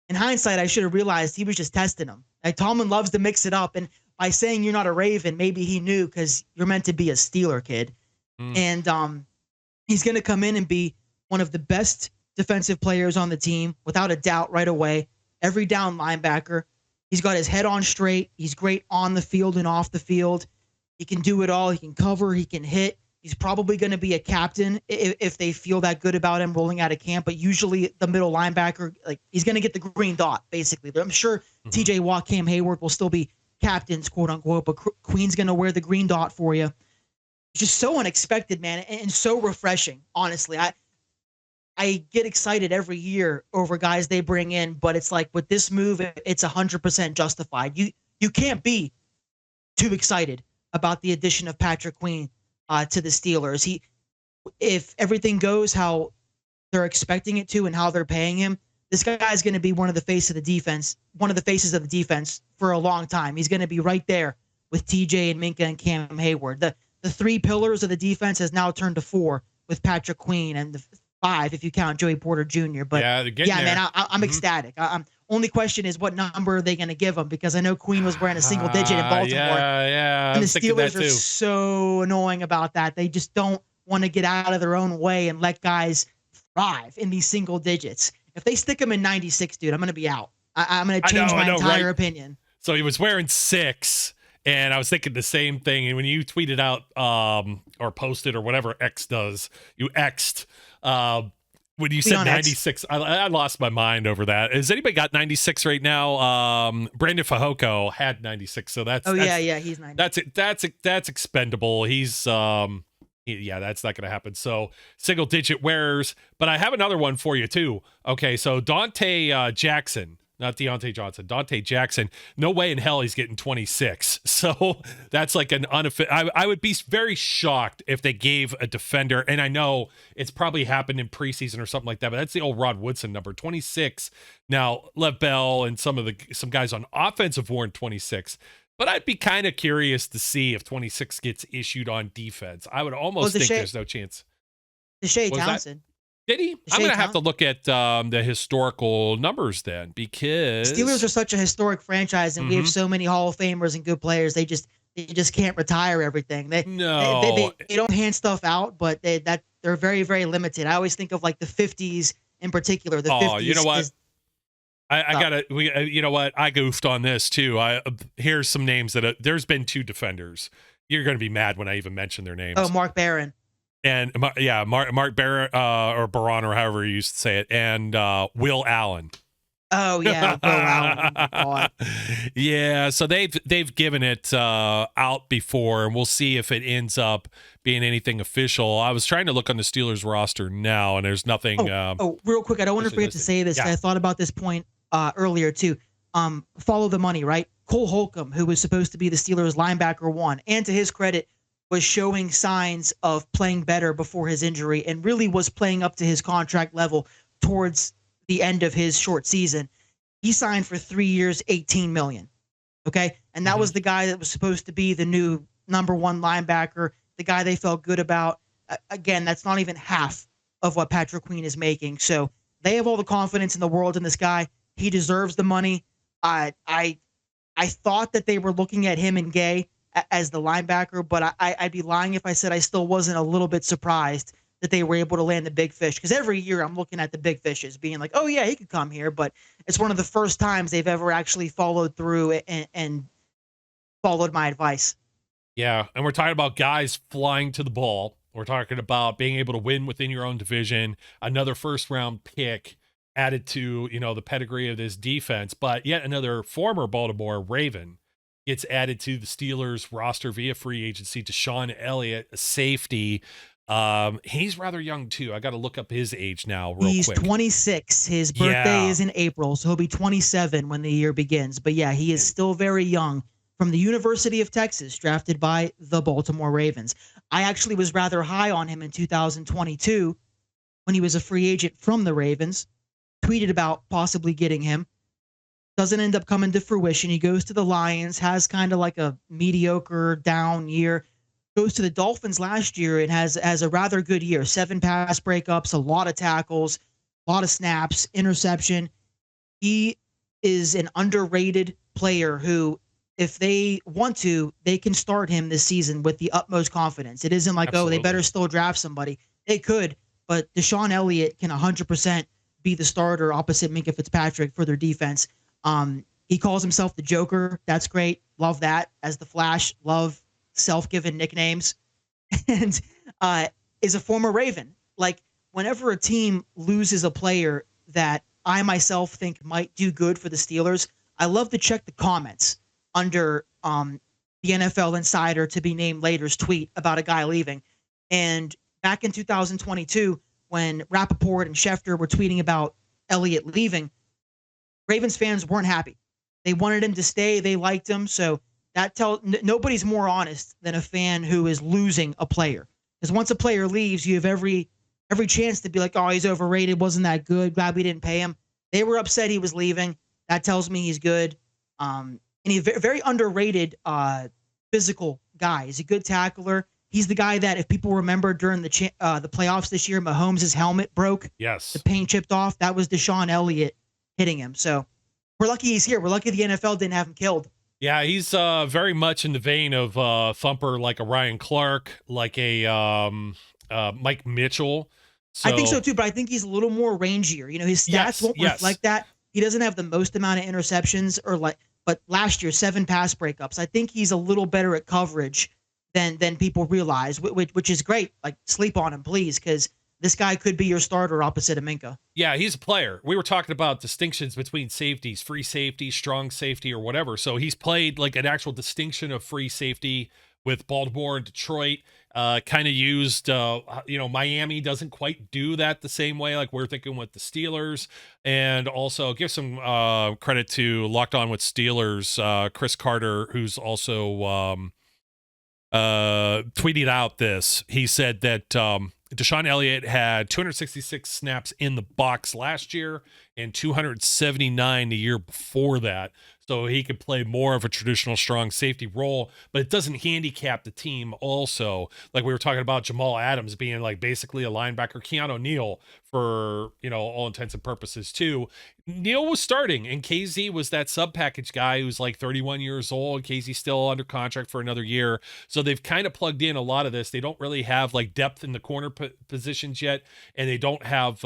In hindsight, I should have realized he was just testing him. Like, Tomlin loves to mix it up, and by saying you're not a Raven, maybe he knew because you're meant to be a Steeler kid. And he's going to come in and be one of the best defensive players on the team, without a doubt, right away. Every down linebacker. He's got his head on straight. He's great on the field and off the field. He can do it all. He can cover. He can hit. He's probably going to be a captain if they feel that good about him rolling out of camp. But usually the middle linebacker, like, he's going to get the green dot, basically. But I'm sure TJ Watt, Cam Hayward will still be captains, quote unquote. But Queen's going to wear the green dot for you. It's just so unexpected, man, and so refreshing. Honestly, I get excited every year over guys they bring in, but it's like with this move, it's 100% justified. You can't be too excited about the addition of Patrick Queen to the Steelers. If everything goes how they're expecting it to and how they're paying him, this guy's going to be one of the faces of the defense for a long time. He's going to be right there with TJ and Minka and Cam Hayward. The three pillars of the defense has now turned to four with Patrick Queen, and the five if you count Joey Porter Jr. But man, I'm ecstatic. Only question is what number are they going to give him, because I know Queen was wearing a single digit in Baltimore. And the Steelers are so annoying about that. They just don't want to get out of their own way and let guys thrive in these single digits. If they stick him in 96, dude, I'm going to be out. I'm going to change my entire opinion. So he was wearing 6. And I was thinking the same thing. And when you tweeted out or posted or whatever X does, you X'd when you said 96. I lost my mind over that. Has anybody got 96 right now? Brandon Fajoko had 96, so that's he's 96. That's expendable. He's that's not going to happen. So single digit wearers. But I have another one for you too. Okay, so Dante Jackson. Not Diontae Johnson, Dante Jackson. No way in hell he's getting 26. So that's like an unofficial. I would be very shocked if they gave a defender, and I know it's probably happened in preseason or something like that, but that's the old Rod Woodson number, 26. Now, Lev Bell and some guys on offense have worn 26. But I'd be kind of curious to see if 26 gets issued on defense. I would almost think there's no chance. DeShon Townsend. Did he? I'm going to have to look at the historical numbers then, because Steelers are such a historic franchise, and we have so many Hall of Famers and good players. They just can't retire everything. They don't hand stuff out, but they're very, very limited. I always think of like the 50s in particular. The 50s. You know what? You know what? I goofed on this too. Here's some names that there's been 2 defenders. You're going to be mad when I even mention their names. Oh, Mark Barron. And Mark Barron or Baron, or however you used to say it, and Will Allen. Oh yeah, Will Allen. Yeah, so they've given it out before, and we'll see if it ends up being anything official. I was trying to look on the Steelers roster now, and there's nothing. Real quick, I don't want to forget to say this. Yeah. I thought about this point earlier too. Follow the money, right? Cole Holcomb, who was supposed to be the Steelers linebacker 1, and to his credit, was showing signs of playing better before his injury and really was playing up to his contract level towards the end of his short season. He signed for 3 years, $18 million. Okay. And that was the guy that was supposed to be the new number 1 linebacker, the guy they felt good about. Again, that's not even half of what Patrick Queen is making. So they have all the confidence in the world in this guy. He deserves the money. I thought that they were looking at him and Gay as the linebacker, but I'd be lying if I said I still wasn't a little bit surprised that they were able to land the big fish. Because every year I'm looking at the big fishes being like, oh, yeah, he could come here. But it's one of the first times they've ever actually followed through and followed my advice. Yeah, and we're talking about guys flying to the ball. We're talking about being able to win within your own division, another first-round pick added to, the pedigree of this defense, but yet another former Baltimore Raven gets added to the Steelers roster via free agency. DeShon Elliott, a safety. He's rather young too. I got to look up his age now real He's quick. 26. His birthday is in April, so he'll be 27 when the year begins. But yeah, he is still very young. From the University of Texas, drafted by the Baltimore Ravens. I actually was rather high on him in 2022 when he was a free agent from the Ravens. Tweeted about possibly getting him. Doesn't end up coming to fruition. He goes to the Lions, has kind of like a mediocre down year. Goes to the Dolphins last year and has a rather good year. 7 pass breakups, a lot of tackles, a lot of snaps, interception. He is an underrated player who, if they want to, they can start him this season with the utmost confidence. It isn't like, Absolutely. oh, they better still draft somebody. They could, but DeShon Elliott can 100% be the starter opposite Minkah Fitzpatrick for their defense. He calls himself the Joker. That's great. Love that. As the Flash, love self-given nicknames. And is a former Raven. Like, whenever a team loses a player that I myself think might do good for the Steelers, I love to check the comments under the NFL Insider to be named later's tweet about a guy leaving. And back in 2022, when Rappaport and Schefter were tweeting about Elliott leaving, Ravens fans weren't happy. They wanted him to stay. They liked him. So that nobody's more honest than a fan who is losing a player. Because once a player leaves, you have every chance to be like, oh, he's overrated. Wasn't that good? Glad we didn't pay him. They were upset he was leaving. That tells me he's good. And he's a very underrated physical guy. He's a good tackler. He's the guy that, if people remember during the playoffs this year, Mahomes' helmet broke. Yes. The paint chipped off. That was DeShon Elliott hitting him. So we're lucky he's here. We're lucky the NFL didn't have him killed. Yeah, he's very much in the vein of thumper, like a Ryan Clark, like a Mike Mitchell. So, I think so too, but I think he's a little more rangier. His stats won't reflect that. He doesn't have the most amount of interceptions but last year, 7 pass breakups. I think he's a little better at coverage than people realize, which is great. Like, sleep on him, please, because this guy could be your starter opposite of Minkah. Yeah, he's a player. We were talking about distinctions between safeties, free safety, strong safety, or whatever. So he's played like an actual distinction of free safety with Baltimore and Detroit. Kind of used, Miami doesn't quite do that the same way like we're thinking with the Steelers. And also give some credit to Locked On with Steelers, Chris Carter, who's also tweeted out this. He said that DeShon Elliott had 266 snaps in the box last year and 279 the year before that. So he could play more of a traditional strong safety role, but it doesn't handicap the team also. Like we were talking about Jamal Adams being like basically a linebacker, Keanu Neal for, all intents and purposes too. Neal was starting and KZ was that sub package guy who's like 31 years old. KZ's still under contract for another year. So they've kind of plugged in a lot of this. They don't really have like depth in the corner positions yet. And they don't have,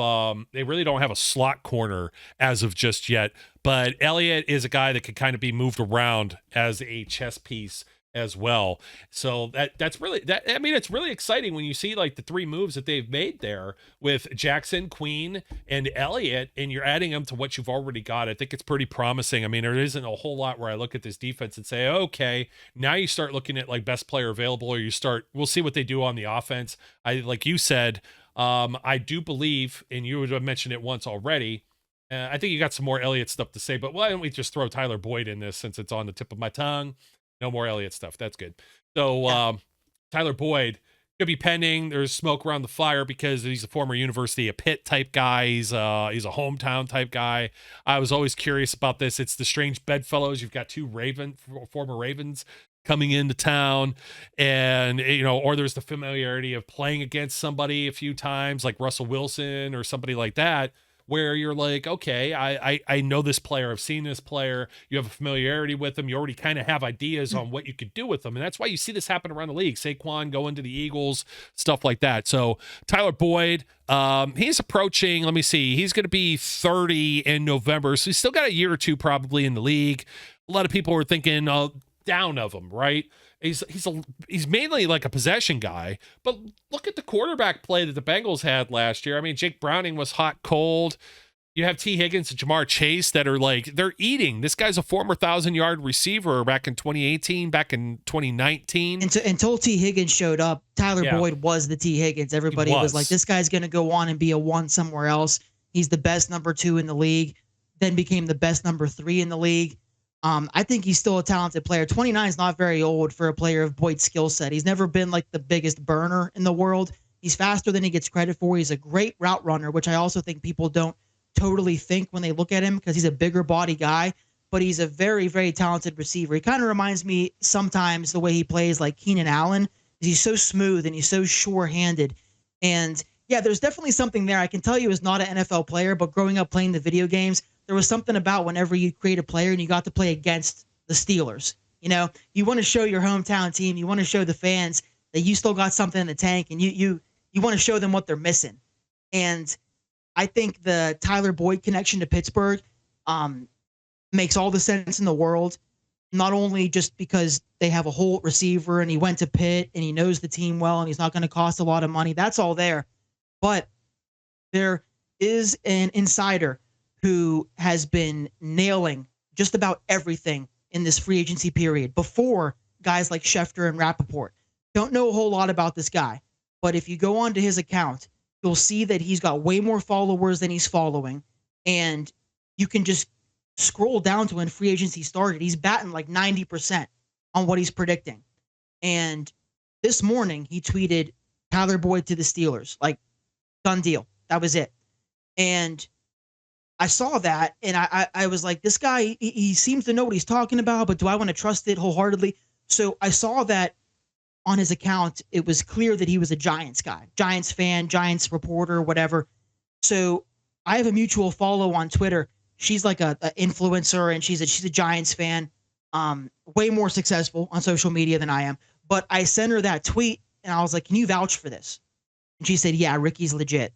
they really don't have a slot corner as of just yet. But Elliott is a guy that could kind of be moved around as a chess piece as well. So it's really exciting when you see like the 3 moves that they've made there with Jackson, Queen, and Elliott, and you're adding them to what you've already got. I think it's pretty promising. I mean, there isn't a whole lot where I look at this defense and say, okay, now you start looking at like best player available, or we'll see what they do on the offense. Like you said, I do believe, and you have mentioned it once already, I think you got some more Elliott stuff to say, but why don't we just throw Tyler Boyd in this since it's on the tip of my tongue? No more Elliott stuff. That's good. So Tyler Boyd could be pending. There's smoke around the fire because he's a former University of Pitt type guy. He's a hometown type guy. I was always curious about this. It's the strange bedfellows. You've got 2 former Ravens coming into town, and or there's the familiarity of playing against somebody a few times like Russell Wilson or somebody like that. where you're like, okay, I know this player. I've seen this player. You have a familiarity with them. You already kind of have ideas on what you could do with them. And that's why you see this happen around the league. Saquon going to the Eagles, stuff like that. So Tyler Boyd, he's approaching, let me see, he's going to be 30 in November. So he's still got a year or two probably in the league. A lot of people were thinking down of him, right? He's mainly like a possession guy, but look at the quarterback play that the Bengals had last year. I mean, Jake Browning was hot, cold. You have T. Higgins and Jamar Chase that are like, they're eating. This guy's a former 1,000-yard receiver back in 2018, back in 2019. Until T. Higgins showed up, Tyler Boyd was the T. Higgins. Everybody was like, this guy's going to go on and be a 1 somewhere else. He's the best number 2 in the league, then became the best number 3 in the league. I think he's still a talented player. 29 is not very old for a player of Boyd's skill set. He's never been like the biggest burner in the world. He's faster than he gets credit for. He's a great route runner, which I also think people don't totally think when they look at him because he's a bigger body guy, but he's a very, very talented receiver. He kind of reminds me sometimes the way he plays like Keenan Allen. He's so smooth and he's so sure-handed. And yeah, there's definitely something there. I can tell you he's not an NFL player, but growing up playing the video games, there was something about whenever you create a player and you got to play against the Steelers. You know, you want to show your hometown team, you want to show the fans that you still got something in the tank, and you want to show them what they're missing. And I think the Tyler Boyd connection to Pittsburgh makes all the sense in the world, not only just because they have a whole receiver and he went to Pitt and he knows the team well and he's not going to cost a lot of money. That's all there. But there is an insider who has been nailing just about everything in this free agency period before guys like Schefter and Rappaport. Don't know a whole lot about this guy, but if you go onto his account, you'll see that he's got way more followers than he's following, and you can just scroll down to when free agency started. He's batting like 90% on what he's predicting. And this morning, he tweeted Tyler Boyd to the Steelers, like, done deal. That was it. And I saw that, and I was like, this guy, he seems to know what he's talking about, but do I want to trust it wholeheartedly? So I saw that on his account, it was clear that he was a Giants guy, Giants fan, Giants reporter, whatever. So I have a mutual follow on Twitter. She's like a influencer, and she's a Giants fan, way more successful on social media than I am. But I sent her that tweet, and I was like, can you vouch for this? And she said, yeah, Ricky's legit.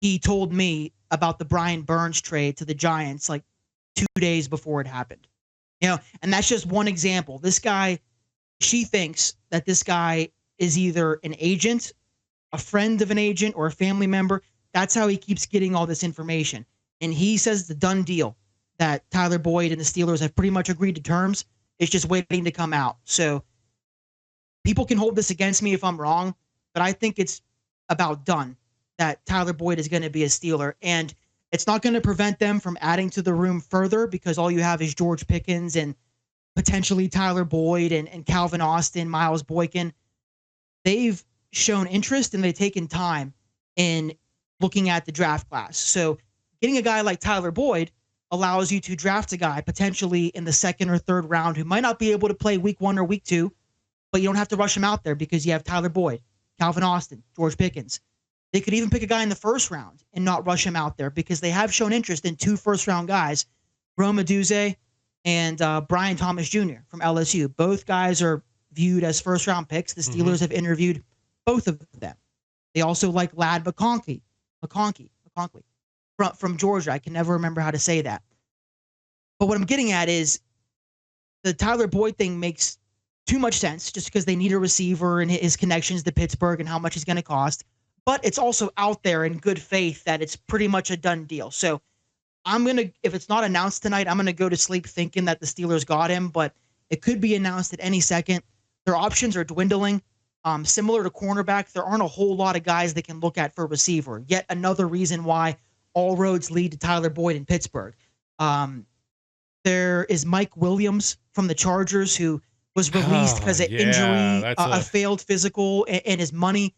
He told me about the Brian Burns trade to the Giants like 2 days before it happened. You know, and that's just one example. This guy, she thinks that this guy is either an agent, a friend of an agent, or a family member. That's how he keeps getting all this information. And he says it's a done deal that Tyler Boyd and the Steelers have pretty much agreed to terms. It's just waiting to come out. So people can hold this against me if I'm wrong, but I think it's about done that Tyler Boyd is going to be a Steeler. And it's not going to prevent them from adding to the room further because all you have is George Pickens and potentially Tyler Boyd and Calvin Austin, Miles Boykin. They've shown interest and they've taken time in looking at the draft class. So getting a guy like Tyler Boyd allows you to draft a guy potentially in the 2nd or 3rd round who might not be able to play week 1 or week 2, but you don't have to rush him out there because you have Tyler Boyd, Calvin Austin, George Pickens. They could even pick a guy in the 1st round and not rush him out there because they have shown interest in 2 first-round guys, Rome Odunze and Brian Thomas Jr. from LSU. Both guys are viewed as first-round picks. The Steelers have interviewed both of them. They also like Lad McConkey from Georgia. I can never remember how to say that. But what I'm getting at is the Tyler Boyd thing makes too much sense just because they need a receiver and his connections to Pittsburgh and how much he's going to cost. But it's also out there in good faith that it's pretty much a done deal. So if it's not announced tonight, I'm going to go to sleep thinking that the Steelers got him, but it could be announced at any second. Their options are dwindling. Similar to cornerback, there aren't a whole lot of guys they can look at for receiver. Yet another reason why all roads lead to Tyler Boyd in Pittsburgh. There is Mike Williams from the Chargers who was released because of injury, a failed physical, and his money.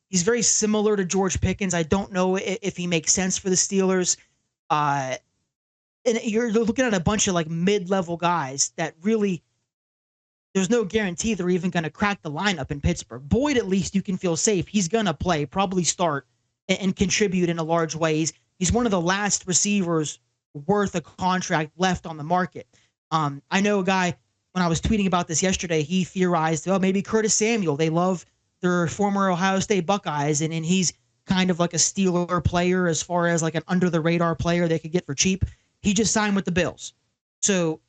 He's very similar to George Pickens. I don't know if he makes sense for the Steelers. And you're looking at a bunch of like mid-level guys that really, there's no guarantee they're even going to crack the lineup in Pittsburgh. Boyd, at least you can feel safe. He's going to play, probably start, and contribute in a large way. He's one of the last receivers worth a contract left on the market. I know a guy, when I was tweeting about this yesterday, he theorized, oh, maybe Curtis Samuel. They love their former Ohio State Buckeyes, and he's kind of like a Steeler player as far as like an under-the-radar player they could get for cheap. He just signed with the Bills. So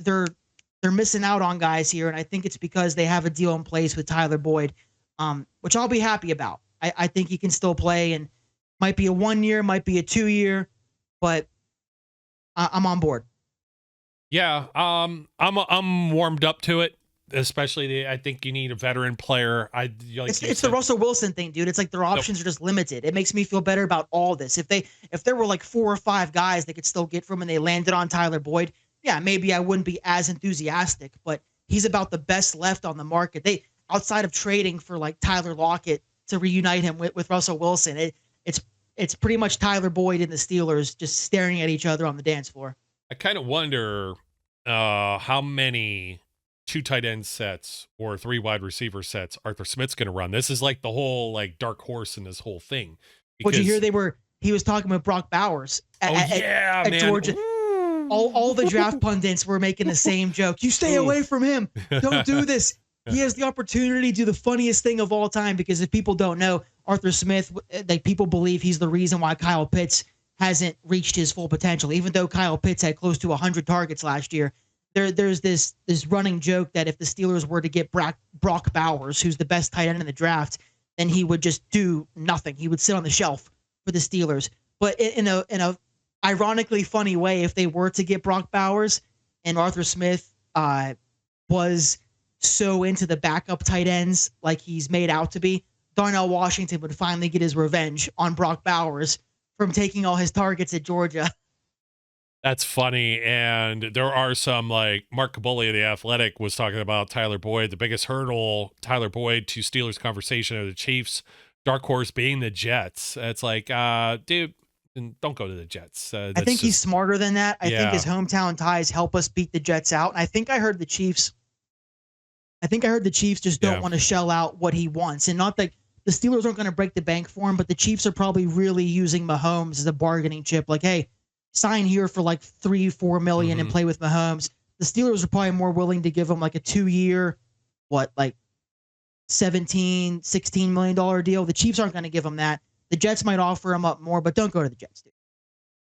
they're missing out on guys here, and I think it's because they have a deal in place with Tyler Boyd, which I'll be happy about. I think he can still play, and might be a 1 year, might be a 2 year, but I'm on board. Yeah, I'm warmed up to it. Especially, I think you need a veteran player. It's the Russell Wilson thing, dude. It's like their options are just limited. It makes me feel better about all this. If there were like 4 or 5 guys they could still get from, and they landed on Tyler Boyd, yeah, maybe I wouldn't be as enthusiastic. But he's about the best left on the market. They, outside of trading for like Tyler Lockett to reunite him with Russell Wilson, it's pretty much Tyler Boyd and the Steelers just staring at each other on the dance floor. I kind of wonder how many 2 tight end sets or 3 wide receiver sets Arthur Smith's going to run. This is like the whole like dark horse in this whole thing. Would you hear he was talking with Brock Bowers at Georgia. All the draft pundits were making the same joke. You stay away from him. Don't do this. He has the opportunity to do the funniest thing of all time, because if people don't know, Arthur Smith, like, people believe he's the reason why Kyle Pitts hasn't reached his full potential, even though Kyle Pitts had close to 100 targets last year. There's this running joke that if the Steelers were to get Brock Bowers, who's the best tight end in the draft, then he would just do nothing. He would sit on the shelf for the Steelers. But in a ironically funny way, if they were to get Brock Bowers and Arthur Smith was so into the backup tight ends like he's made out to be, Darnell Washington would finally get his revenge on Brock Bowers from taking all his targets at Georgia. That's funny. And there are some, like Mark Caboli of The Athletic was talking about Tyler Boyd. The biggest hurdle, Tyler Boyd to Steelers conversation, are the Chiefs. Dark horse being the Jets. It's like, dude, don't go to the Jets. I think he's smarter than that. I think his hometown ties help us beat the Jets out. And I think I heard the Chiefs just don't want to shell out what he wants. And not that the Steelers aren't going to break the bank for him, but the Chiefs are probably really using Mahomes as a bargaining chip. Like, hey, sign here for like $3-4 million and play with Mahomes. The Steelers are probably more willing to give him like a 2-year, like $17-16 million deal. The Chiefs aren't going to give him that. The Jets might offer him up more, but don't go to the Jets, dude.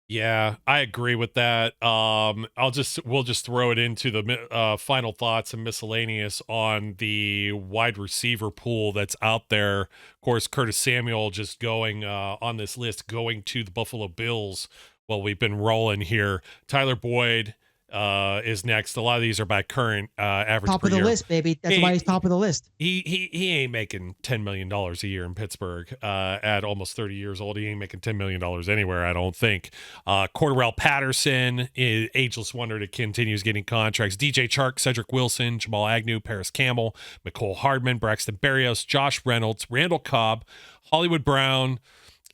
Yeah, I agree with that. We'll just throw it into the final thoughts and miscellaneous on the wide receiver pool that's out there. Of course, Curtis Samuel just going on this list, going to the Buffalo Bills. Well, we've been rolling here. Tyler Boyd is next. A lot of these are by current average top of the list, baby. That's why he's top of the list. He ain't making $10 million a year in Pittsburgh at almost 30 years old. He ain't making $10 million anywhere, I don't think. Cordarrelle Patterson is ageless wonder that continues getting contracts. DJ Chark, Cedric Wilson, Jamal Agnew, Paris Campbell, Mecole Hardman, Braxton Berrios, Josh Reynolds, Randall Cobb, Hollywood Brown,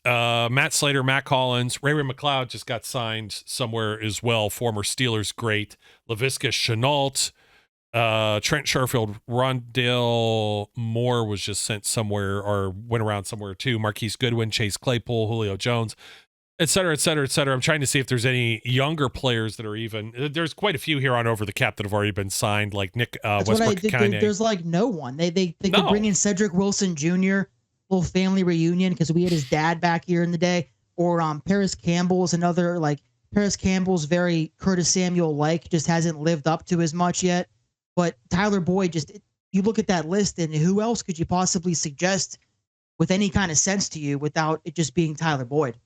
Matt Slater, Matt Collins, Ray-Ray McCloud just got signed somewhere as well. Former Steelers great. Laviska Shenault, Trent Sherfield, Rondale Moore was just sent somewhere or went around somewhere too. Marquise Goodwin, Chase Claypool, Julio Jones, et cetera, et cetera, et cetera. I'm trying to see if there's any younger players that are even. There's quite a few here on Over the Cap that have already been signed, like Nick Westbrook. There's like no one. They could bring in Cedric Wilson Jr., little family reunion, because we had his dad back here in the day, or Paris Campbell is another. Like, Paris Campbell's very Curtis Samuel like, just hasn't lived up to as much yet. But Tyler Boyd, just, you look at that list, and who else could you possibly suggest with any kind of sense to you without it just being Tyler Boyd?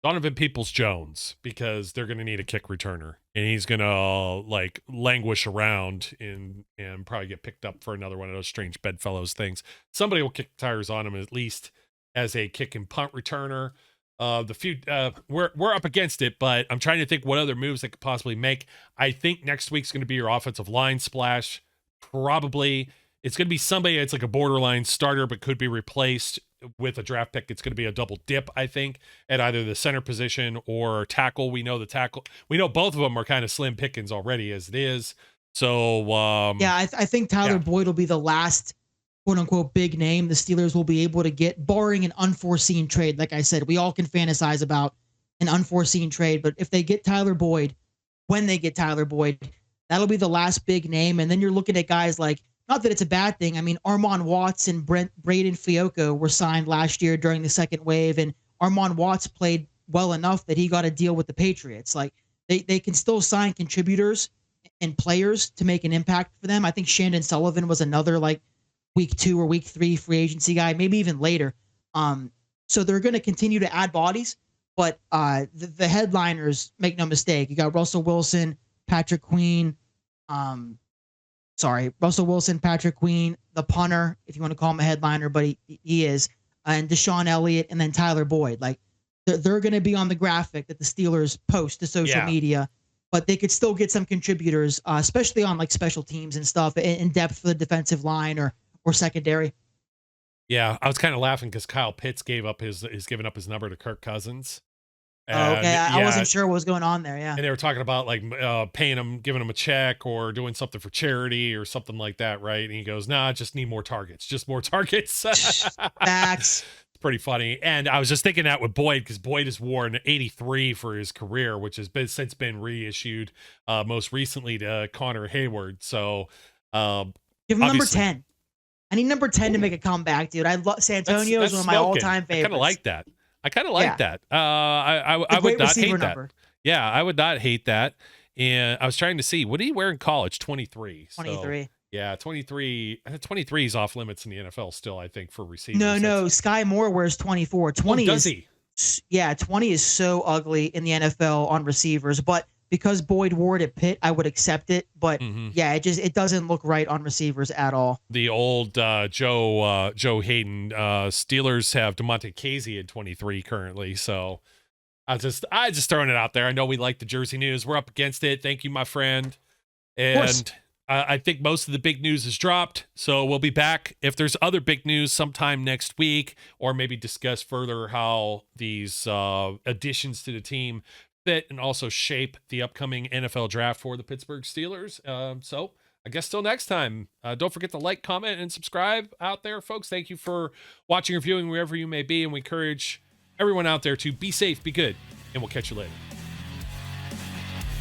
Donovan Peoples-Jones, because they're going to need a kick returner, and he's going to like languish around and probably get picked up for another one of those strange bedfellows things. Somebody will kick tires on him, at least as a kick and punt returner. We're up against it, but I'm trying to think what other moves they could possibly make. I think next week's going to be your offensive line splash. Probably it's going to be somebody that's like a borderline starter, but could be replaced with a draft pick. It's going to be a double dip, I think, at either the center position or tackle. We know both of them are kind of slim pickings already as it is. So I think Tyler Boyd will be the last quote unquote big name the Steelers will be able to get, barring an unforeseen trade. Like I said, we all can fantasize about an unforeseen trade. But if they get Tyler Boyd, when they get Tyler Boyd, that'll be the last big name. And then you're looking at guys like, not that it's a bad thing. I mean, Armon Watts and Braden Fiocco were signed last year during the second wave, and Armon Watts played well enough that he got a deal with the Patriots. Like they can still sign contributors and players to make an impact for them. I think Shandon Sullivan was another like week 2 or week 3 free agency guy, maybe even later. So they're going to continue to add bodies, but the headliners, make no mistake, you got Russell Wilson, Patrick Queen, Russell Wilson, Patrick Queen, the punter, if you want to call him a headliner, but he is, and DeShon Elliott, and then Tyler Boyd. Like they're going to be on the graphic that the Steelers post to social media, but they could still get some contributors, especially on like special teams and stuff, in depth for the defensive line or secondary. Yeah, I was kind of laughing because Kyle Pitts giving up his number to Kirk Cousins. And, okay, I wasn't sure what was going on there. Yeah, and they were talking about like paying him, giving him a check, or doing something for charity or something like that, right? And he goes, "Nah, just need more targets, just more targets." Facts. It's pretty funny. And I was just thinking that with Boyd, because Boyd has worn 83 for his career, which has since been reissued, most recently to Connor Hayward. So give him number 10. I need number 10 to make a comeback, dude. I love Santonio is one of my all-time favorites. I kind of like that. I would not hate number. that. Yeah, I would not hate that. And I was trying to see, what did he wear in college? 23. 23. So, yeah, 23. 23 is off limits in the NFL still, I think, for receivers. No. Sky Moore wears 24. 20 does he? Yeah, 20 is so ugly in the NFL on receivers, but because Boyd wore it at Pitt, I would accept it. But yeah, it doesn't look right on receivers at all. The old Joe Hayden Steelers have DeMonte Casey at 23 currently. So I just throwing it out there. I know we like the Jersey news. We're up against it. Thank you, my friend. And I think most of the big news is dropped. So we'll be back if there's other big news sometime next week, or maybe discuss further how these additions to the team fit and also shape the upcoming NFL draft for the Pittsburgh Steelers. So I guess till next time, don't forget to like, comment, and subscribe out there, folks. Thank you for watching or viewing wherever you may be, and we encourage everyone out there to be safe, be good, and we'll catch you later.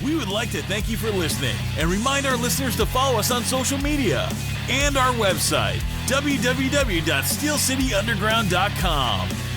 We would like to thank you for listening and remind our listeners to follow us on social media and our website, www.steelcityunderground.com.